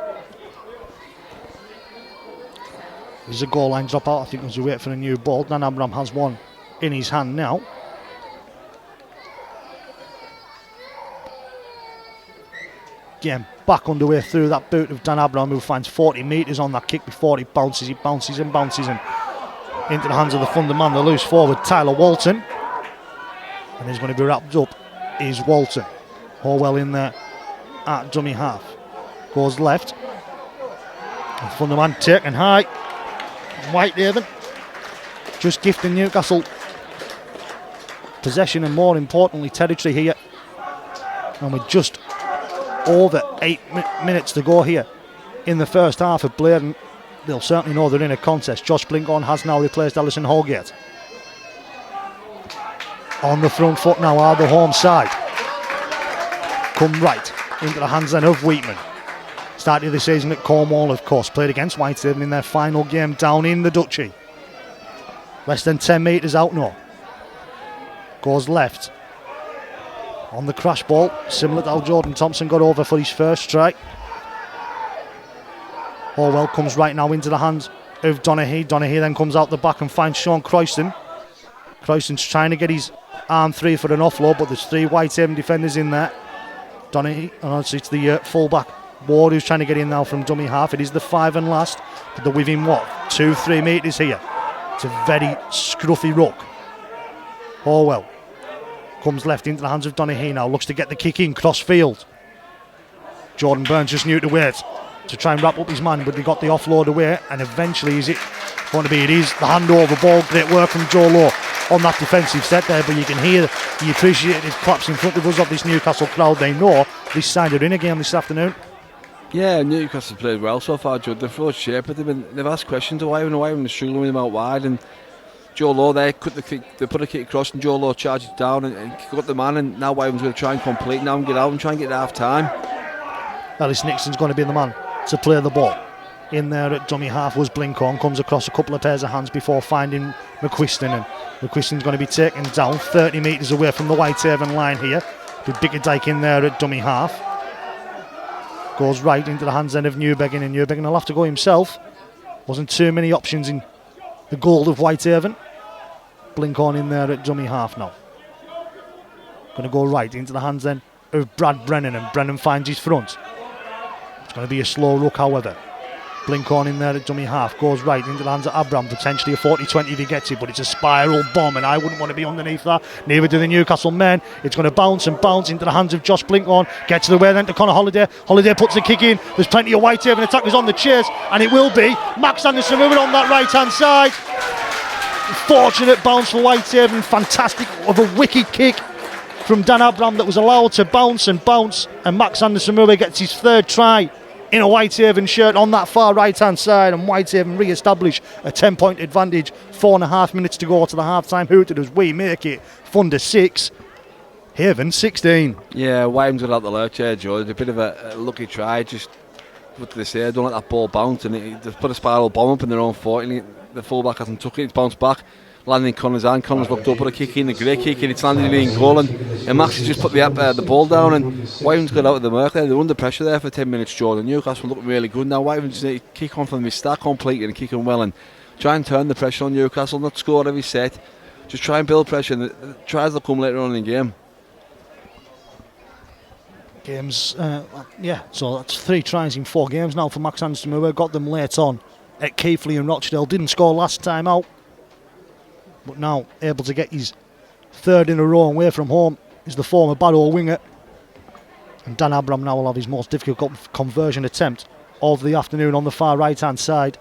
There's a goal line drop out, I think, as we wait for a new ball. Dan Abram has one in his hand now. Again, back underway through that boot of Dan Abram, who finds 40 metres on that kick before it bounces and bounces and into the hands of the Thunder man, the loose forward Tyler Walton, and he's going to be wrapped up is Walton. Horwell in there at dummy half, goes left, and Thunder man taken high. Whitehaven just gifting Newcastle possession and, more importantly, territory here, and we're just over 8 minutes to go here in the first half of Bladen. They'll certainly know they're in a contest. Josh Blinkhorn has now replaced Ellison Holgate. On the front foot now are the home side. Come right into the hands then of Wheatman. Started the season at Cornwall, of course. Played against Whitehaven in their final game down in the Duchy. Less than 10 metres out now. Goes left. On the crash ball, similar to how Jordan Thompson got over for his first strike. Horwell comes right now into the hands of Donaghy. Donaghy then comes out the back and finds Sean Croyston. Croyston's trying to get his arm free for an offload, but there's three Whitehaven defenders in there. Donaghy, and obviously it's the full-back Ward who's trying to get in now from dummy half. It is the 5 and last, but they're within 2-3 metres here. It's a very scruffy ruck. Horwell comes left into the hands of Donaghy now, looks to get the kick in, cross field. Jordan Burns just knew to wait to try and wrap up his man, but he got the offload away, and eventually is it going to be? It is the handover ball. Great work from Joe Lowe on that defensive set there, but you can hear the appreciated claps in front of us of this Newcastle crowd. They know this side are in a game this afternoon. Yeah, Newcastle played well so far, Judd. They've thrown shape at them, and they've asked questions of Whitehaven. Whitehaven was struggling with them out wide, and Joe Lowe there cut the kick, they put a kick across, and Joe Lowe charged it down and got the man, and now Whitehaven's going to try and complete now and get out and try and get to half time. Ellis Nixon's going to be the man to play the ball. In there at dummy half was Blinkhorn, comes across a couple of pairs of hands before finding McQuiston, and McQuiston's going to be taken down 30 metres away from the Whitehaven line here, with Bickerdike in there at dummy half. Goes right into the hands then of Newbegin, and Newbegin will have to go himself. Wasn't too many options in the goal of Whitehaven. Blinkhorn in there at dummy half now. Going to go right into the hands then of Brad Brennan, and Brennan finds his front. It's going to be a slow ruck, however. Blinkhorn in there at dummy half, goes right into the hands of Abram, potentially a 40-20 if he gets it, but it's a spiral bomb, and I wouldn't want to be underneath that, neither do the Newcastle men. It's going to bounce and bounce into the hands of Josh Blinkhorn, gets the way then to Conor Holliday. Holliday puts the kick in, there's plenty of Whitehaven attackers on the chase, and it will be Max Anderson moving on that right hand side. Fortunate bounce for Whitehaven, fantastic of a wicked kick from Dan Abram that was allowed to bounce, and Max Anderson Murray gets his third try in a Whitehaven shirt on that far right hand side, and Whitehaven re-establish a 10-point advantage. 4.5 minutes to go to the half-time hooted as we make it Thunder 6, Haven 16. Yeah, Whitehaven's got out the lurch here, Joe. It's a bit of a lucky try, just what did they say? Don't let that ball bounce, and they've put a spiral bomb up in their own 40, and the fullback hasn't took it. It's bounced back, landing in Connor's hand. Connor's looked up, put a kick in, a great kick in. It's landed in goal, and Max has just put the ball down, and Whitehaven's got out of the mark there. They're under pressure there for 10 minutes, Jordan. Newcastle looking really good now. Whitehaven just need to kick on from the start completely and kick on well, and try and turn the pressure on Newcastle, not score every set. Just try and build pressure, and the tries will come later on in the game. So that's 3 tries in 4 games now for Max Anderson, who got them late on at Keighley and Rochdale. Didn't score last time out, but now able to get his 3rd in a row away from home. Is the former Barrow winger, and Dan Abram now will have his most difficult conversion attempt of the afternoon on the far right hand side.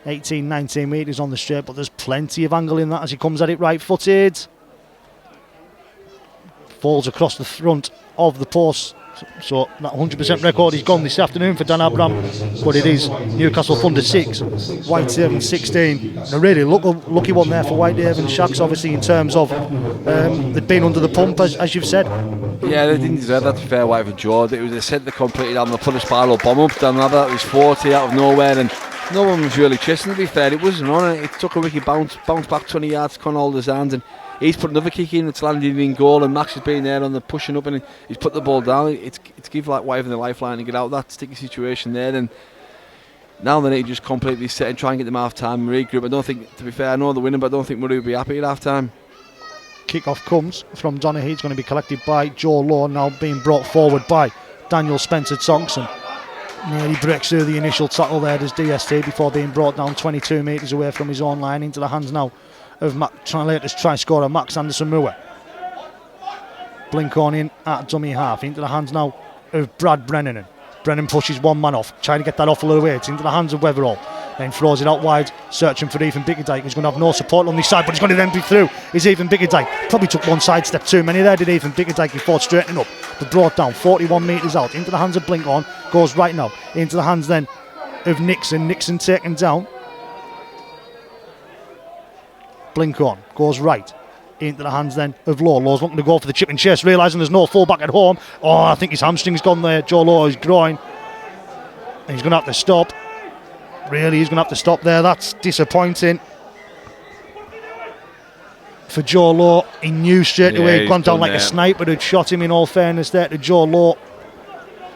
18-19 metres on the straight, but there's plenty of angle in that as he comes at it right footed. Falls across the front of the post. So that 100% record is gone this afternoon for Dan Abram, but it is Newcastle Thunder 6, Whitehaven 16. And a really lucky one there for Whitehaven Shacks, obviously, in terms of they'd been under the pump, as you've said. Yeah, they didn't deserve that, to be fair, Whitehaven George. It was a set they completed on the put a spiral bomb up, Dan another. It was 40 out of nowhere, and no one was really chasing, to be fair. It wasn't on it. It took a wicked bounce back 20 yards, Conor Holder's hands, and he's put another kick in. It's landed in goal, and Max has been there on the pushing up, and he's put the ball down. It's give like Whitehaven the lifeline to get out of that sticky situation there. And now they need to just completely set and try and get them half time regroup. I don't think, to be fair, I know they're winning, but I don't think Murray will be happy at half time. Kick-off comes from Donaghy. It's going to be collected by Joe Lowe, now being brought forward by Daniel Spencer-Thompson. Nearly breaks through the initial tackle there, does DST, before being brought down 22 metres away from his own line into the hands now of latest try scorer Max Anderson-Moore. Blink on in at dummy half, into the hands now of Brad Brennan. And Brennan pushes one man off, trying to get that off a little way. It's into the hands of Weatherall, then throws it out wide, searching for Ethan Bickerdike. He's going to have no support on this side, but he's going to then be through. Is Ethan Bickerdike. Probably took one side step too many there, did Ethan Bickerdike, before straightening up. But brought down 41 metres out, into the hands of Blink on, goes right now, into the hands then of Nixon. Nixon taken down. Blink on, goes right, into the hands then of Lowe. Lowe's looking to go for the chip and chase, realising there's no fullback at home. Oh, I think his hamstring's gone there. Joe Lowe is groin, and he's going to have to stop. Really, he's going to have to stop there. That's disappointing for Joe Lowe. He knew straight away he'd gone down like a sniper who'd shot him, in all fairness there to Joe Lowe.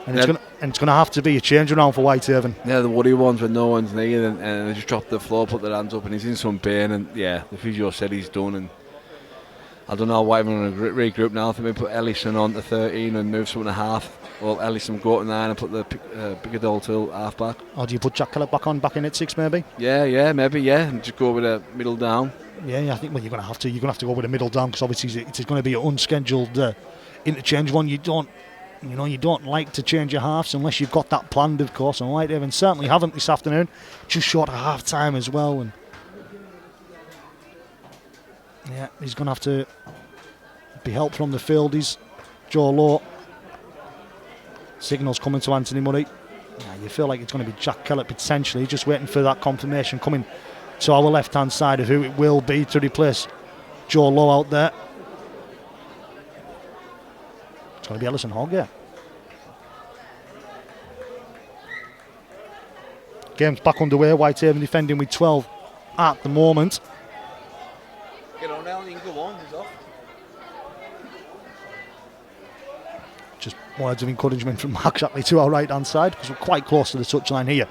And it's going to have to be a change around for Whitehaven. Yeah, the worry ones when no one's near, and they just drop the floor, put their hands up, and he's in some pain. And yeah, the physio said he's done. And I don't know why I'm going to regroup now. I think we put Ellison on to 13 and move someone to half. Well, Ellison go to 9 and put the Pickadall to half back. Or do you put Jack Kellett back in at 6 maybe? Yeah, maybe, and just go with a middle down. Yeah, I think you're going to have to. You're going to have to go with a middle down, because obviously it's going to be an unscheduled interchange one. You don't like to change your halves unless you've got that planned, of course, and Whitehaven certainly haven't this afternoon. Just short of half time as well, and yeah, he's going to have to be helped from the field. He's Joe Lowe. Signals coming to Anthony Murray. Yeah, you feel like it's going to be Jack Kellett potentially, just waiting for that confirmation coming to our left hand side of who it will be to replace Joe Lowe out there. It's going to be Ellison Hogg, yeah. Game's back underway. Whitehaven defending with 12 at the moment. Get on now, you can go on, he's off. Just words of encouragement from Marc Shackley to our right hand side, because we're quite close to the touchline here.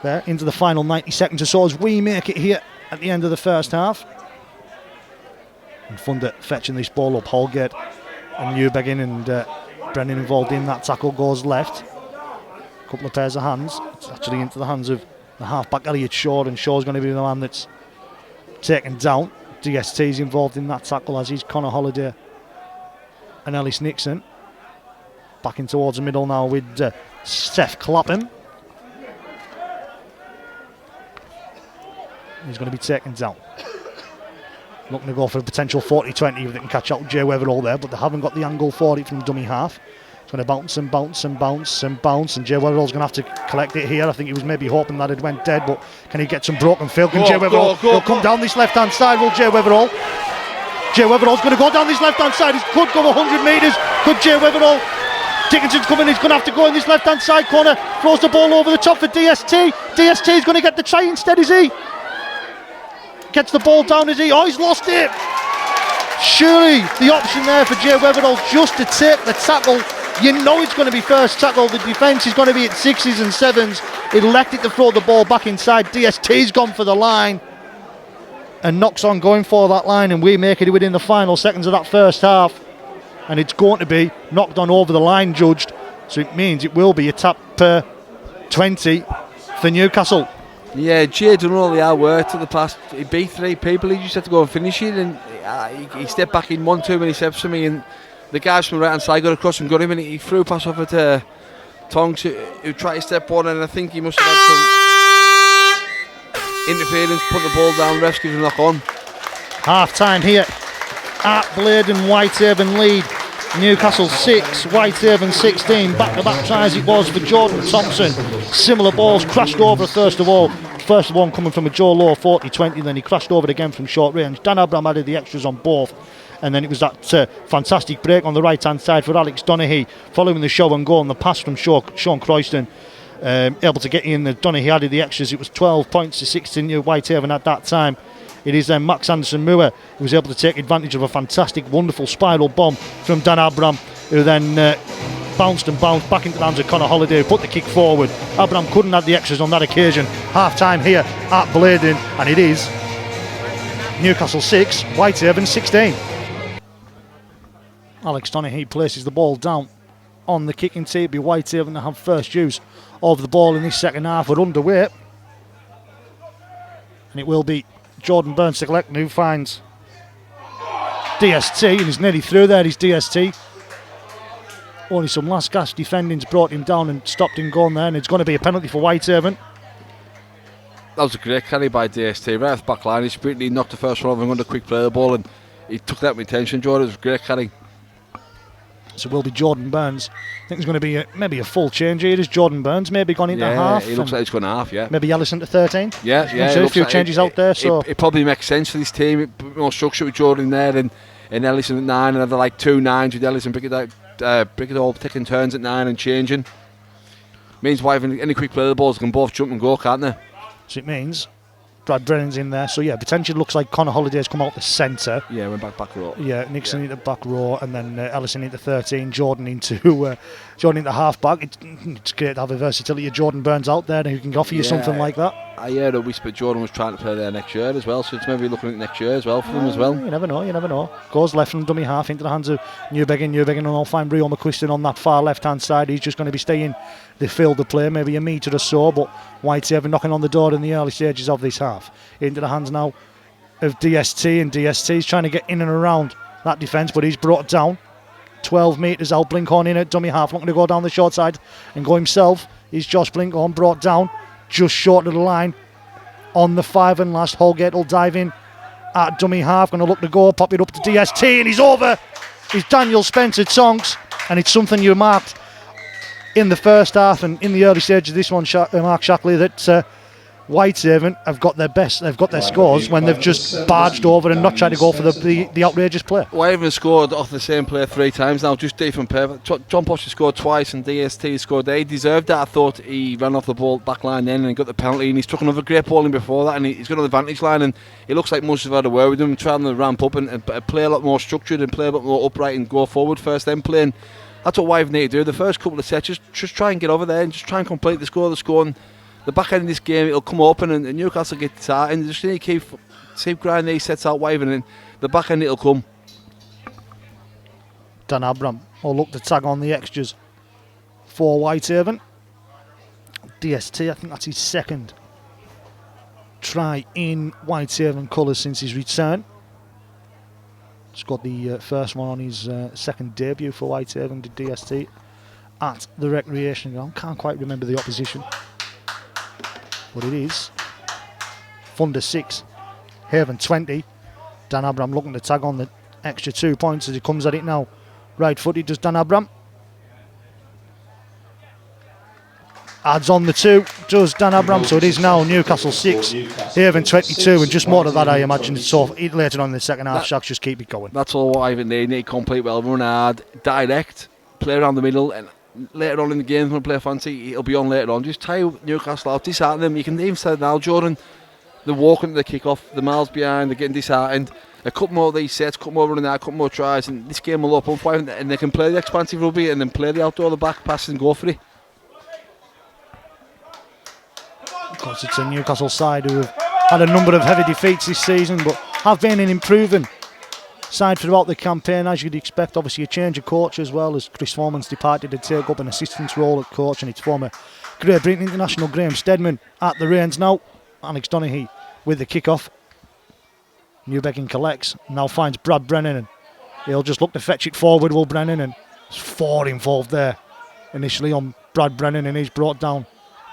There, into the final 90 seconds or so as we make it here at the end of the first half. And Thunder fetching this ball up. Holgate and Newbeggin and Brennan involved in that tackle goes left. A couple of pairs of hands. It's actually into the hands of the half-back Elliot Shaw, and Shaw's going to be the man that's taken down. DST's involved in that tackle, as is Connor Holliday and Ellis Nixon. Back in towards the middle now with Seth Clapham. He's going to be taken down. Looking to go for a potential 40-20 if they can catch out Jay Weatherall there, but they haven't got the angle for it from dummy half. It's going to bounce and bounce and bounce and bounce, and Jay Weatherall's going to have to collect it here. I think he was maybe hoping that it went dead, but can he get some broken field? Can Jay Weatherall he'll come down this left-hand side? Will Jay Weatherall? Jay Weatherall's going to go down this left-hand side. He could go 100 metres. Could Jay Weatherall Dickinson's coming, he's going to have to go in this left-hand side corner. Throws the ball over the top for DST. DST is going to get the try instead, is he? Gets the ball down, is he? Oh, he's lost it. Surely the option there for Jay Weatherall just to take the tackle. You know it's going to be first tackle. The defence is going to be at 6s and 7s. Elected to throw the ball back inside. DST's gone for the line and knocks on going for that line, and we make it within the final seconds of that first half. And it's going to be knocked on over the line, judged. So it means it will be a tap 20 for Newcastle. Yeah, Jay done all the hard work to the past. He beat 3 people. He just had to go and finish it, and he stepped back in one too many steps for me. And the guys from the right hand side got across and got him, and he threw a pass over to Tonks, who tried to step on, and I think he must have had some interference, put the ball down. Refs give him a knock on. Half time here at Bladen. Whitehaven lead. Newcastle 6, Whitehaven 16. Back-to-back tries it was for Jordan Thompson. Similar balls crashed over first of all. First one coming from a Joe Lowe 40-20, then he crashed over it again from short range. Dan Abram added the extras on both. And then it was that fantastic break on the right-hand side for Alex Donaghy, following the show and goal and the pass from Sean Croyston. Able to get in. Donaghy added the extras. It was 12 points to 6 to Whitehaven at that time. It is then Max Anderson-Muir who was able to take advantage of a fantastic, wonderful spiral bomb from Dan Abram, who then bounced back into the hands of Connor Holliday, who put the kick forward. Abram couldn't add the extras on that occasion. Half time here at Bladen, and it is Newcastle 6, Whitehaven 16. Alex Donaghy places the ball down on the kicking tee. It'll be Whitehaven to have first use of the ball in this second half. We're underway, and it will be Jordan Burns to collect, who finds DST, and he's nearly through there. He's DST. Only some last gasp defending's brought him down and stopped him going there, and it's going to be a penalty for Whitehaven. That was a great carry by DST, right off the back line. He sprintly knocked the first one over and got a quick play the ball, and he took that with intention. Jordan, it was a great carry. So it will be Jordan Burns. I think there's going to be maybe a full change here. Is Jordan Burns maybe gone into half? He looks like he's gone half, yeah. Maybe Ellison to 13? Yeah. A few changes out there. So it probably makes sense for this team. A bit more structure with Jordan there, and Ellison at 9, and they're like 2 9s with Ellison all taking turns at 9 and changing. Means why any quick play the balls can both jump and go, can't they? So it means Brad Brennan's in there. So yeah, potentially looks like Connor Holliday's come out the centre. Yeah, went back row. Yeah, Nixon into back row, and then Ellison into 13, Jordan into half back. It's great to have a versatility of Jordan Burns out there who can offer you something like that. I heard a whisper Jordan was trying to play there next year as well, so it's maybe looking at next year as well for them as well. You never know. Goes left from dummy half into the hands of Newbegin, and I'll find Rio McQuiston on that far left-hand side. He's just going to be staying the field of play, maybe a metre or so, but Whitehaven knocking on the door in the early stages of this half. Into the hands now of DST, and DST's trying to get in and around that defence, but he's brought down 12 metres out. Blinkhorn in at dummy half, looking to go down the short side and go himself. He's Josh Blinkhorn, brought down just short of the line on the 5 and last. Holgate will dive in at dummy half, going to look to go, pop it up to DST, and he's over. He's Daniel Spencer Tonks, and it's something you marked in the first half and in the early stages of this one, Marc Shackley, that Whitehaven have got their best, they've got their scores when they've just barged over and not tried to go for the outrageous play. Whitehaven scored off the same play 3 times now, just different play. John Posh scored twice and DST scored there. He deserved that. I thought he ran off the ball back line then and got the penalty, and he's took another great ball in before that, and he's got an advantage line, and it looks like Muzza have had a word with him, trying to ramp up and play a lot more structured and play a lot more upright and go forward first, then playing. That's what Whitehaven need to do. The first couple of sets, just try and get over there and just try and complete the score. And the back end of this game, it'll come open and Newcastle get tight, and just need to keep grinding these sets out, Whitehaven, and the back end it'll come. Dan Abram will look to tag on the extras for Whitehaven. DST, I think that's his second try in Whitehaven colours since his return. Scored the first one on his second debut for Whitehaven, did DST, at the Recreation Ground. Can't quite remember the opposition, but it is Thunder 6, Haven 20. Dan Abram looking to tag on the extra 2 points as he comes at it now. Right footed does Dan Abram. Adds on the 2, does Dan Abram, so it is now Newcastle 6, Haven 22, and just more of that I imagine. So later on in the second half, Shacks just keep it going. That's all Whitehaven need to complete well, run hard, direct, play around the middle, and later on in the game, when we play fancy, he'll be on later on. Just tire Newcastle out, dishearten them. You can even say now, Jordan, they're walking to the kick-off, the miles behind, they're getting disheartened. A couple more of these sets, a couple more running out, a couple more tries, and this game will open up, and they can play the expansive rugby and then play the outdoor, the back pass and go for it. Of course, it's a Newcastle side who have had a number of heavy defeats this season, but have been an improving side throughout the campaign, as you'd expect. Obviously, a change of coach as well, as Chris Foreman's departed to take up an assistant's role at coach, and it's former Great Britain international Graham Steadman at the reins now. Alex Donaghy with the kick-off. Newbegin collects, now finds Brad Brennan, and he'll just look to fetch it forward, Will Brennan, and there's 4 involved there initially on Brad Brennan, and he's brought down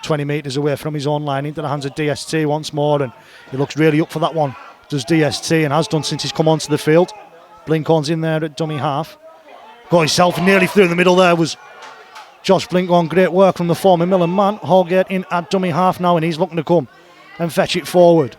20 metres away from his own line into the hands of DST once more, and he looks really up for that one, does DST, and has done since he's come onto the field. Blinkhorn's in there at dummy half. Got himself nearly through the middle there was Josh Blinkhorn. Great work from the former Millen man. Holgate in at dummy half now, and he's looking to come and fetch it forward.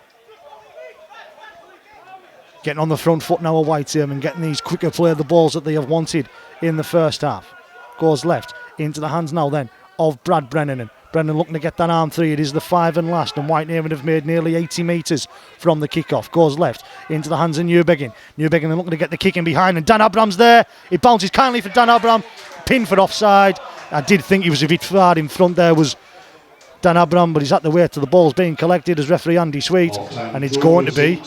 Getting on the front foot now of Whitehaven and getting these quicker play the balls that they have wanted in the first half. Goes left into the hands now then of Brad Brennan, and Brennan looking to get that arm 3. It is the 5 and last, and Whitehaven have made nearly 80 metres from the kick-off. Goes left into the hands of Newbegin. Newbegin looking to get the kick in behind, and Dan Abraham's there. It bounces kindly for Dan Abraham. Pinned for offside. I did think he was a bit far in front there, was Dan Abraham, but he's at the way to the ball's being collected as referee Andy Sweet, and it's going to be.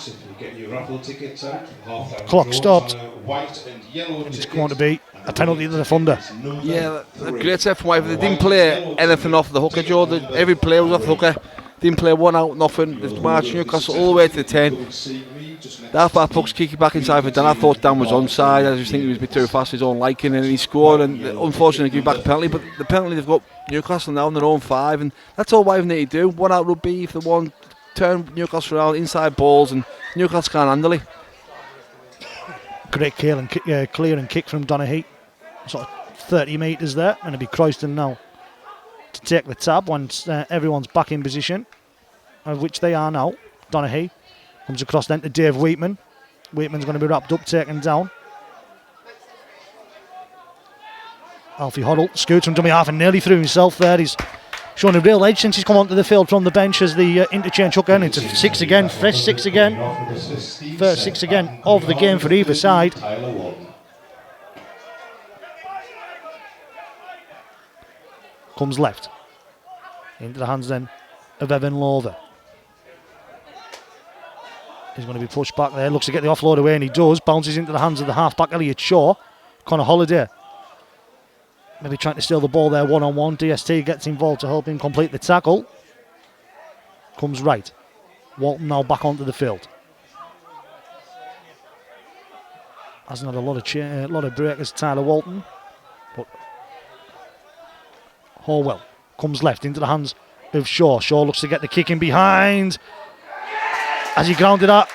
Clock stopped, and it's going to be a penalty to the Thunder. Yeah, a great set from Whitehaven. They didn't play anything off the hooker, Joe. Every play was off the hooker. Didn't play one out, nothing. They've marched Newcastle all the way to the 10. The half-back puck's kicking back inside for Dan. I thought Dan was onside. I just think he was a bit too fast for his own liking, and he scored, and unfortunately give back a penalty. But the penalty, they've got Newcastle now on their own 5, and that's all Whitehaven need to do. One out rugby, if they want, turn Newcastle around, inside balls, and Newcastle can't handle it. Great clear and kick from Donaghy. Sort of 30 metres there, and it'll be Croyston now to take the tab once everyone's back in position, of which they are now. Donaghy comes across then to Dave Wheatman. Wheatman's going to be wrapped up, taken down. Alfie Hoddle scoots from dummy half and nearly threw himself there. He's shown a real edge since he's come onto the field from the bench as the interchange hook into 6 again, fresh 6 again. First 6 again of the game for either side. Comes left into the hands then of Evan Lover. He's going to be pushed back there, looks to get the offload away, and he does. Bounces into the hands of the half-back Elliot Shaw. Connor Holliday maybe trying to steal the ball there one-on-one. DST gets involved to help him complete the tackle. Comes right. Walton now back onto the field. Hasn't had a lot of breakers, Tyler Walton, but Horwell comes left into the hands of Shaw. Shaw looks to get the kick in behind. As he grounded that,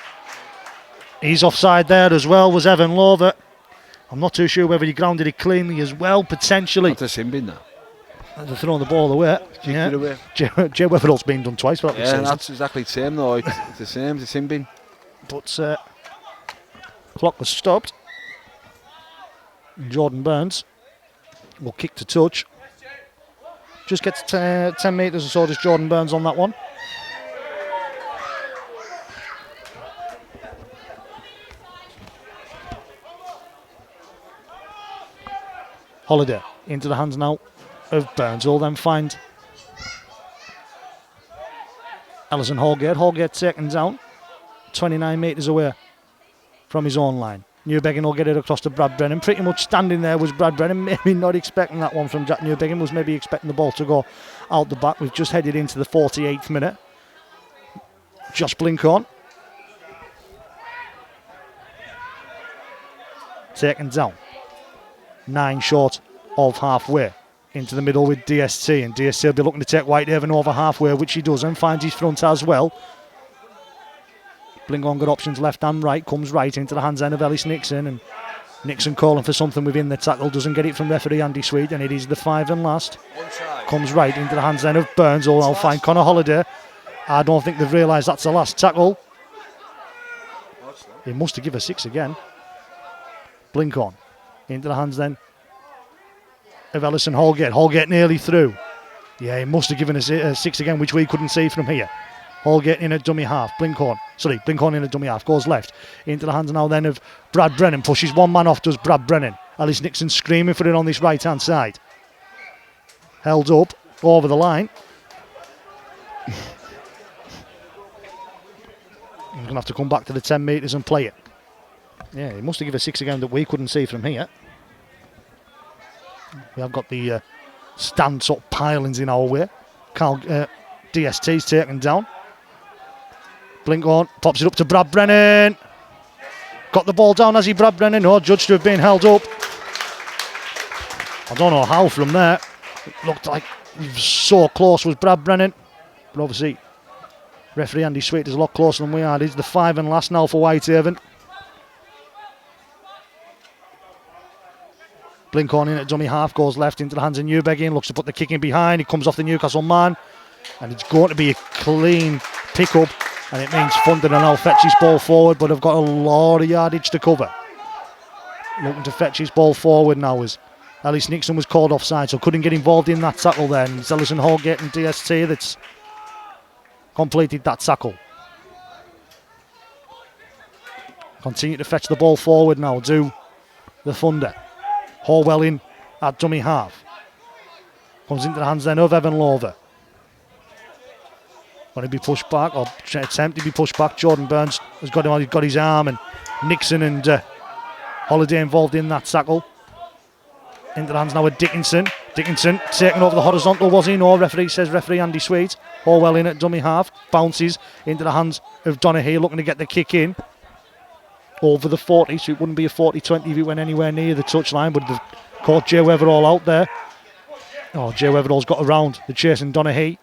he's offside there as well, was Evan Lover. I'm not too sure whether he grounded it cleanly as well, potentially. That's a sin bin, that. They're throwing the ball away. Yeah. Away. Jay Wetherall's been done twice for that. Yeah, that's exactly the same though. It's the same, it's a sin bin. But clock was stopped. Jordan Burns will kick to touch. Just gets 10 metres or so, does Jordan Burns on that one. Holiday into the hands now of Burns. Will then find Alison Holgate. Holgate taken down 29 metres away from his own line. Newbegin will get it across to Brad Brennan. Pretty much standing there was Brad Brennan. Maybe not expecting that one from Jack Newbegin. Was maybe expecting the ball to go out the back. We've just headed into the 48th minute. Josh Blinkhorn taken down. 9 short of halfway into the middle with DST, and DST will be looking to take Whitehaven over halfway, which he does, and finds his front as well. Blinkhorn got options left and right, comes right into the hands then of Ellis Nixon, and Nixon calling for something within the tackle, doesn't get it from referee Andy Sweet, and it is the 5 and last. Comes right into the hands then of Burns. I'll find Connor Holliday. I don't think they've realised that's the last tackle. He must have given a 6 again. Blinkhorn into the hands then of Ellison Holgate. Holgate nearly through. Yeah, he must have given us a 6 again, which we couldn't see from here. Holgate in a dummy half. Blinkhorn in a dummy half. Goes left. Into the hands now then of Brad Brennan. Pushes one man off, does Brad Brennan. Alice Nixon screaming for it on this right-hand side. Held up. Over the line. He's going to have to come back to the 10 metres and play it. Yeah, he must have given a 6 again that we couldn't see from here. We have got the stand sort of pilings in our way. DST's taken down. Blinkhorn pops it up to Brad Brennan. Got the ball down, has he, Brad Brennan? No, judged to have been held up. I don't know how from there. It looked like he was so close was Brad Brennan. But obviously, referee Andy Sweet is a lot closer than we are. It's the 5 and last now for Whitehaven. Blinkhorn in at dummy half, goes left into the hands of Newbegin, looks to put the kick in behind. He comes off the Newcastle man, and it's going to be a clean pick-up, and it means Funded and now fetch his ball forward, but have got a lot of yardage to cover. Looking to fetch his ball forward now as Ellis Nixon was called offside, so couldn't get involved in that tackle then. It's Ellison Holgate and DST that's completed that tackle. Continue to fetch the ball forward now, do the Thunder. Horwell in at dummy half. Comes into the hands then of Evan Lover. Going to be pushed back, or attempt to be pushed back. Jordan Burns has got him on, he's got his arm, and Nixon and Holiday involved in that tackle. Into the hands now of Dickinson. Dickinson taking over the horizontal, was he? No, referee Andy Sweet. Horwell in at dummy half. Bounces into the hands of Donaghy, looking to get the kick in. Over the 40, so it wouldn't be a 40-20 if it went anywhere near the touchline, but they've caught Jay Weatherall out there. Oh, Jay Weatherall's got around the chasing Donaghy.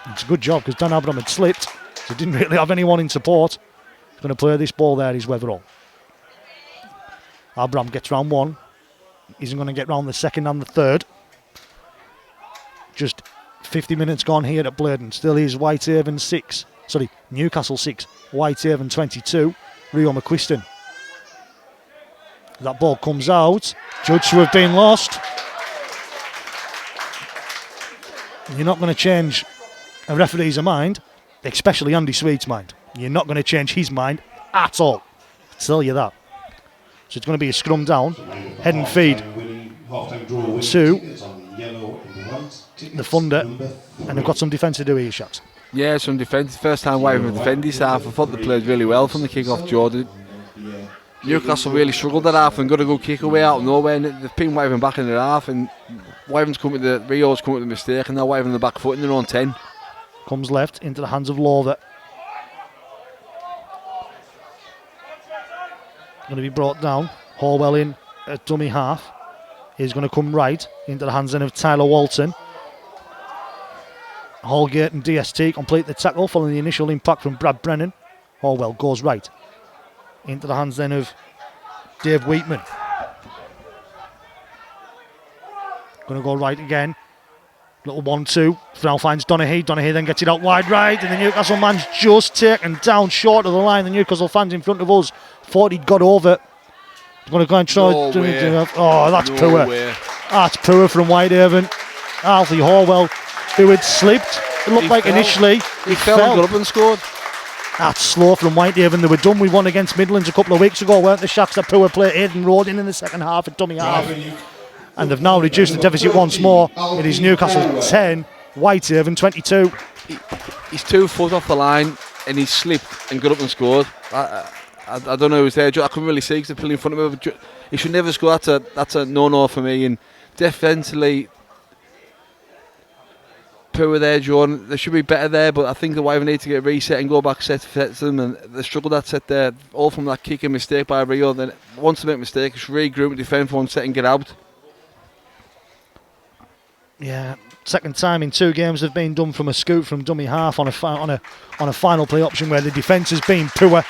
It's a good job because Dan Abram had slipped, so didn't really have anyone in support. He's going to play this ball there, is Weatherall. Abram gets round one. Isn't going to get round the second and the third. Just 50 minutes gone here at Bladen. Still is Newcastle 6, Whitehaven 22. Rio McQuiston. That ball comes out. Judged to have been lost. You're not going to change a referee's mind, especially Andy Sweet's mind. You're not going to change his mind at all. I'll tell you that. So it's going to be a scrum down. Head and feed to the Thunder. And they've got some defence to do here, Shacks. Yeah, some defence. First time Whitehaven defended his half. I thought they played really well from the kick-off, Jordan. Newcastle really struggled at half and got a good kick away out of nowhere, and they've pinned Whitehaven back in their half, and Rio's come with the mistake, and now Whitehaven on the back foot in their own 10. Comes left into the hands of Lover. Going to be brought down. Horwell in at dummy half. He's going to come right into the hands then of Tyler Walton. Holgate and DST complete the tackle following the initial impact from Brad Brennan. Horwell goes right into the hands then of Dave Wheatman. Going to go right again. Little 1-2. Now finds Donaghy. Donaghy then gets it out wide right, and the Newcastle man's just taken down short of the line. The Newcastle fans in front of us thought he'd got over. He's going to go and try. Oh, that's poor. That's poor from Whitehaven. Alfie Horwell, who had slipped. It looked like fell. Initially he fell and got up and scored. That's slow from Whitehaven. They were done with one against Midlands a couple of weeks ago, weren't the Shacks? That poor play Aidan Road in the second half at dummy half. And they've now reduced the deficit once more. It is Newcastle 10, Whitehaven 22. He's 2 foot off the line and he slipped and got up and scored. I don't know who was there. I couldn't really see because they're pulling in front of him. But he should never score. That's a no-no for me. And defensively, poor there, Jordan. They should be better there, but I think the Whitehaven need to get reset and go back set to them. And they struggled that set there, all from that kick and mistake by Rio. Then once they make a mistake, just regroup and defend for one set and get out. Yeah, second time in 2 games they've been done from a scoop from dummy half on a final play option where the defence has been poor,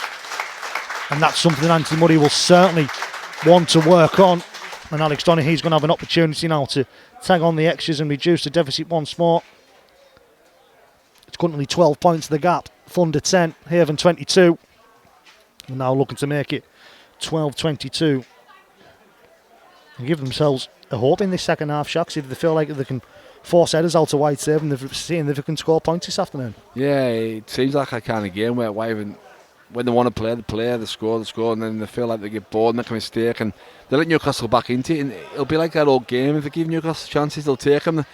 and that's something Anthony Murray will certainly want to work on. And Alex Donaghy's going to have an opportunity now to tag on the extras and reduce the deficit once more. It's currently 12 points the gap. Thunder 10, Haven 22. We're now looking to make it 12-22. They give themselves a hope in this second half, Shacks, if they feel like they can force headers out to Whitehaven. They've seen if they can score points this afternoon. Yeah, it seems like a kind of game where Whitehaven, when they want to play, they score, and then they feel like they get bored, make a mistake, and they let Newcastle back into it. And it'll be like that old game. If they give Newcastle chances, they'll take them.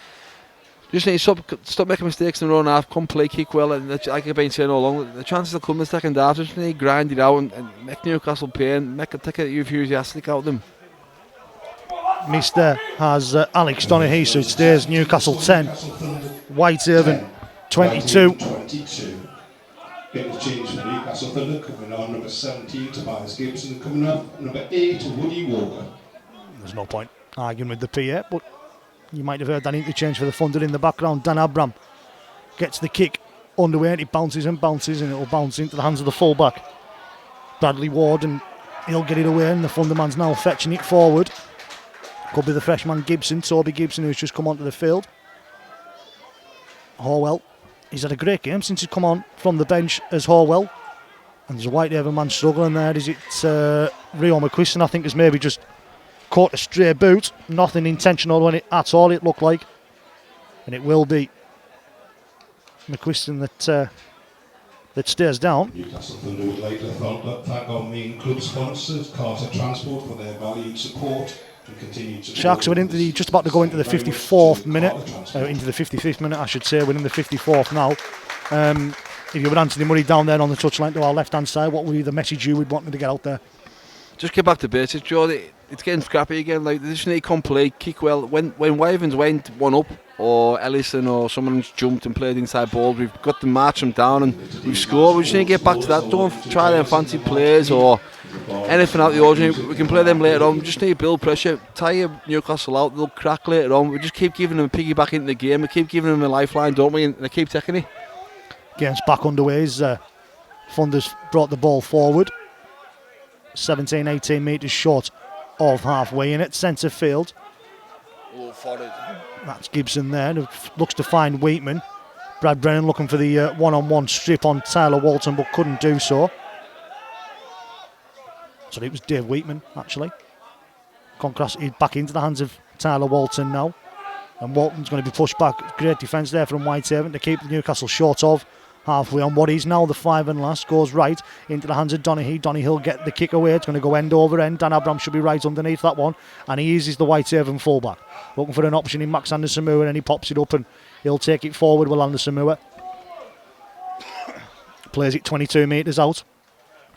Just need to stop making mistakes in their own half, come play, kick well, and like I've been saying all along, the chances will come in the second half. Just need to grind it out and make Newcastle pay and take it enthusiastic out of them. Missed there has Alex Donaghy, so it stays Newcastle 10, Whitehaven 22. Getting the change for Newcastle Thunder, coming on number 17 Tobias Gibson, coming on number 8 Woody Walker. There's no point arguing with the PA, but you might have heard that interchange for the Thunder in the background. Dan Abram gets the kick underway and it bounces and it'll bounce into the hands of the fullback Bradley Ward, and he'll get it away, and the Thunder man's now fetching it forward. Could be the freshman Gibson, Toby Gibson, who's just come onto the field. Horwell, he's had a great game since he's come on from the bench as Horwell. And there's a Whitehaven man struggling there. Is it Rio McQuiston, I think, has maybe just caught a stray boot. Nothing intentional on it at all, it looked like. And it will be McQuiston that stares down. Newcastle Thunder would like to thank our main club sponsors, Carter Transport, for their valued support. Sharks went into just about to go into the 54th minute, into the 55th minute I should say. We're in the 54th now. If you were Anthony Murray down there on the touchline to our left hand side, what would be the message you would want me to get out there? Just get back to basics, Joe. It's getting scrappy again. Like, they just need to come play, kick well. When Wyverns went one up, or Ellison or someone's jumped and played inside ball, we've got to march them down and we've scored. We just need to get back to that. Don't try them fancy plays or anything out of the ordinary. We can play them later on. We just need to build pressure, tire Newcastle out. They'll crack later on. We just keep giving them a piggyback into the game. We keep giving them a lifeline, don't we? And they keep taking it. Game's back underway. Thunder's brought the ball forward. 17-18 metres short of halfway in it. Centre field. That's Gibson there. Who looks to find Wheatman. Brad Brennan looking for the one-on-one strip on Tyler Walton, but couldn't do so. So it was Dave Wheatman, actually. Concrossed back into the hands of Tyler Walton now. And Walton's going to be pushed back. Great defence there from Whitehaven to keep Newcastle short of halfway on what is now the 5 and last. Goes right into the hands of Donaghy. Donaghy will get the kick away. It's going to go end over end. Dan Abram should be right underneath that one. And he uses the Whitehaven fullback. Looking for an option in Max Anderson-Moore, and he pops it up and he'll take it forward with Anderson-Moore. Plays it 22 metres out.